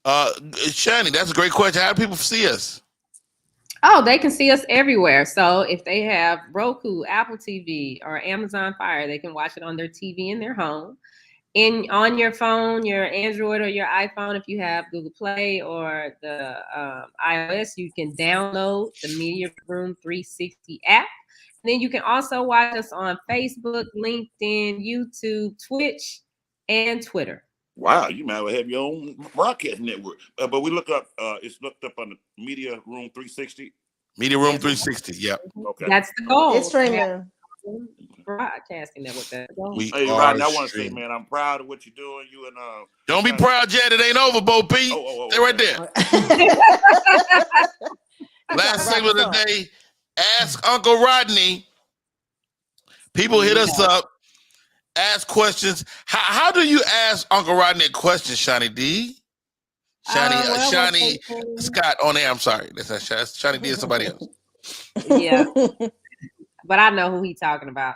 Shani, that's a great question. How do people see us? Oh, they can see us everywhere. So if they have Roku, Apple TV, or Amazon Fire, they can watch it on their TV in their home. On your phone, your Android or your iPhone, if you have Google Play or the iOS, you can download the Media Room 360 app. And then you can also watch us on Facebook, LinkedIn, YouTube, Twitch, and Twitter. Wow, you might well have your own broadcast network. But we look up, it's looked up on the Media Room 360. Media Room 360, yep. Okay. That's the goal. It's streaming. Broadcasting network. Hey, Rodney, I want to say, man, I'm proud of what you're doing. You and don't be proud yet. It ain't over, Bo P. Stay right there. Last segment of the day. Ask Uncle Rodney. People hit us up. Ask questions. How do you ask Uncle Rodney a question, Shani D? Shani Scott on there. I'm sorry. That's not Shani D is somebody else. Yeah. But I know who he's talking about.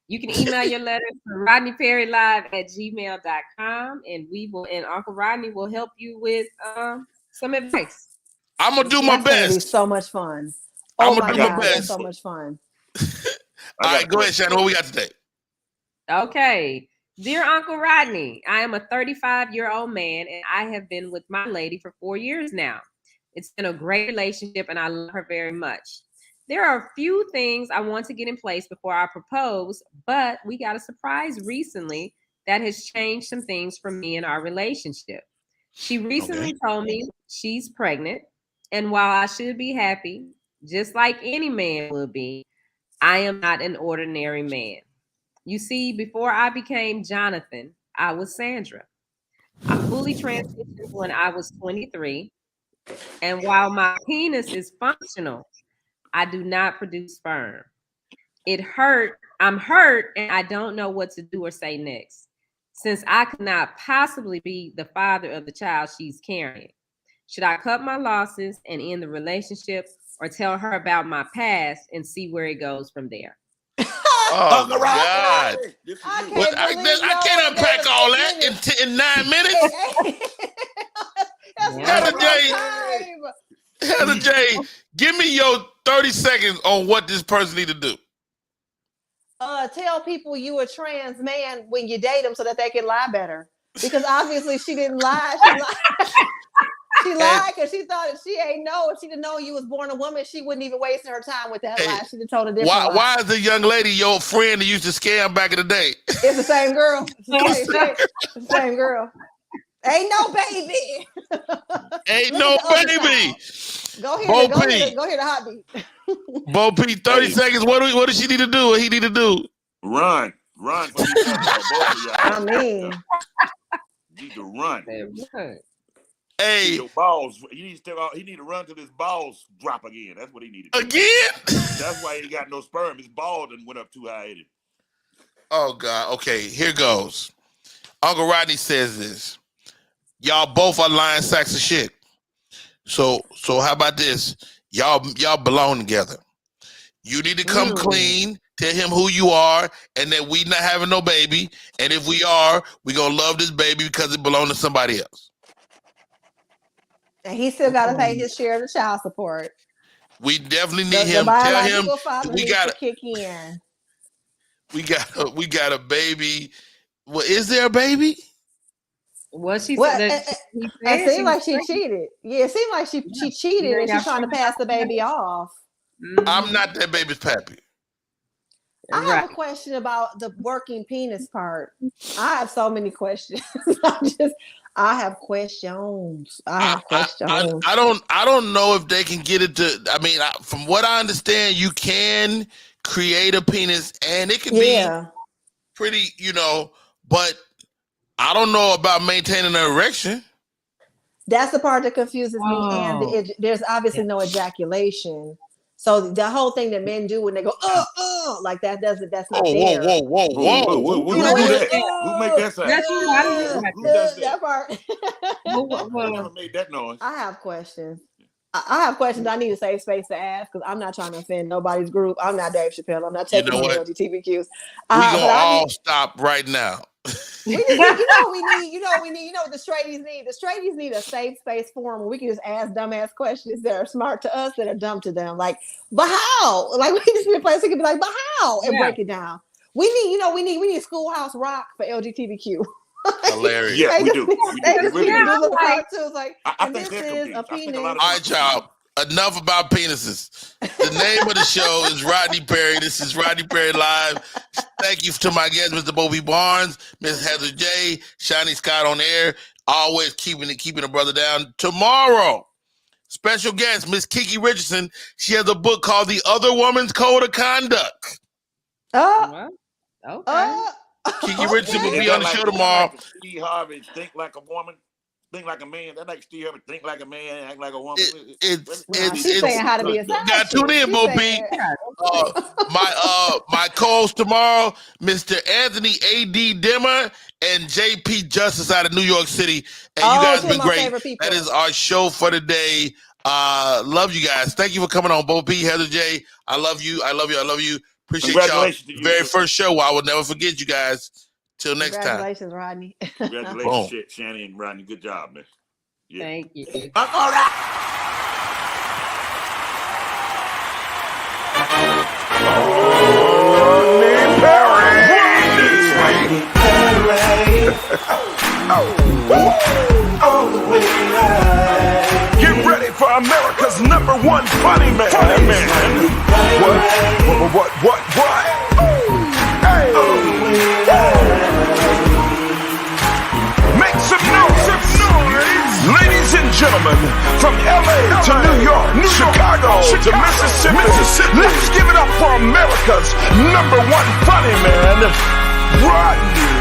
You can email your letters to rodneyperrylive@gmail.com and Uncle Rodney will help you with some advice. I'm gonna do my best. It's gonna be so much fun. I'm gonna do my best. That's so much fun. All right, go ahead, Shannon. What we got today? Okay. Dear Uncle Rodney, I am a 35-year-old man and I have been with my lady for 4 years now. It's been a great relationship and I love her very much. There are a few things I want to get in place before I propose, but we got a surprise recently that has changed some things for me in our relationship. She recently told me she's pregnant, and while I should be happy, just like any man would be, I am not an ordinary man. You see, before I became Jonathan, I was Sandra. I fully transitioned when I was 23, and while my penis is functional, I do not produce sperm. It hurt. I'm hurt and I don't know what to do or say next, since I could not possibly be the father of the child she's carrying. Should I cut my losses and end the relationship or tell her about my past and see where it goes from there? Oh, my God. I can't unpack all that in 9 minutes. Heather J, give me your 30 seconds on what this person need to do. Tell people you a trans man when you date them so that they can lie better. Because obviously she didn't lie. She lied because she thought if she ain't know, if she didn't know you was born a woman, she wouldn't even waste her time with that lie. She'd have told a different lie. Why is the young lady your friend that used to scam back in the day? It's the same girl. It's the same girl. Ain't no baby. Ain't no baby. Go ahead. Go ahead. The hot beat. Bo P, 30 seconds. What does she need to do? What he need to do? Run. For both of y'all. I mean, you need to run. Hey, your balls. He need to run till his balls drop again. That's what he needed to do. Again? That's why he ain't got no sperm. His balls done went up too high. Oh God. Okay, here goes. Uncle Rodney says this. Y'all both are lying sacks of shit. So how about this? Y'all belong together. You need to come clean, tell him who you are, and that we not having no baby. And if we are, we gonna love this baby because it belongs to somebody else. And he still got to pay his share of the child support. We definitely need him. Tell him we got to kick in. We got a baby. Well, is there a baby? Well, she Well, said it seemed like she cheated. Yeah, it seemed like she cheated and she's trying to pass the baby off. I'm not that baby's pappy. I have a question about the working penis part. I have so many questions. I have questions. I don't know if they can get it to. I mean, from what I understand, you can create a penis, and it can be pretty, But I don't know about maintaining an erection. That's the part that confuses me. And there's obviously no ejaculation. So the whole thing that men do when they go, like that's not there. Whoa. Who make that sound? Who does that part? Who made that noise? I have questions. I have questions I need a safe space to ask because I'm not trying to offend nobody's group. I'm not Dave Chappelle. I'm not taking LGBTQs. We're gonna all stop right now. We need what the straighties need. The straighties need a safe space forum where we can just ask dumbass questions that are smart to us that are dumb to them. Like, but how? Like, we just need a place we can be like, but how? And break it down. We need Schoolhouse Rock for LGBTQ. Hilarious. Yeah, we do. I think this is a penis. All right, y'all. Enough about penises. The name of the show is Rodney Perry. This is Rodney Perry Live. Thank you to my guests, Mr. Bobby Barnes, Miss Heather J, Shiny Scott on air. Always keeping a brother down. Tomorrow, special guest, Miss Kiki Richardson. She has a book called The Other Woman's Code of Conduct. Kiki Richardson will be on the show tomorrow. Steve Harvey, think like a woman. Think like a man. That's like Steve Harvey. Think like a man, act like a woman. She's saying how to be a You got to tune in, Bo B. My co-host tomorrow, Mr. Anthony A.D. Dimmer and JP Justice out of New York City. And you guys have been great. That is our show for today. Love you guys. Thank you for coming on, Bo B, Heather J. I love you. Appreciate y'all. Very first show. I will never forget you guys. Till next time. Congratulations, Rodney. Congratulations, Shanny and Rodney. Good job, man. Yeah. Thank you. All right. Get ready for America's #1 funny man. What? Hey. Make some noise. Ladies and gentlemen, from LA to New York, Chicago to Mississippi, let's give it up for America's #1 funny man, Rodney.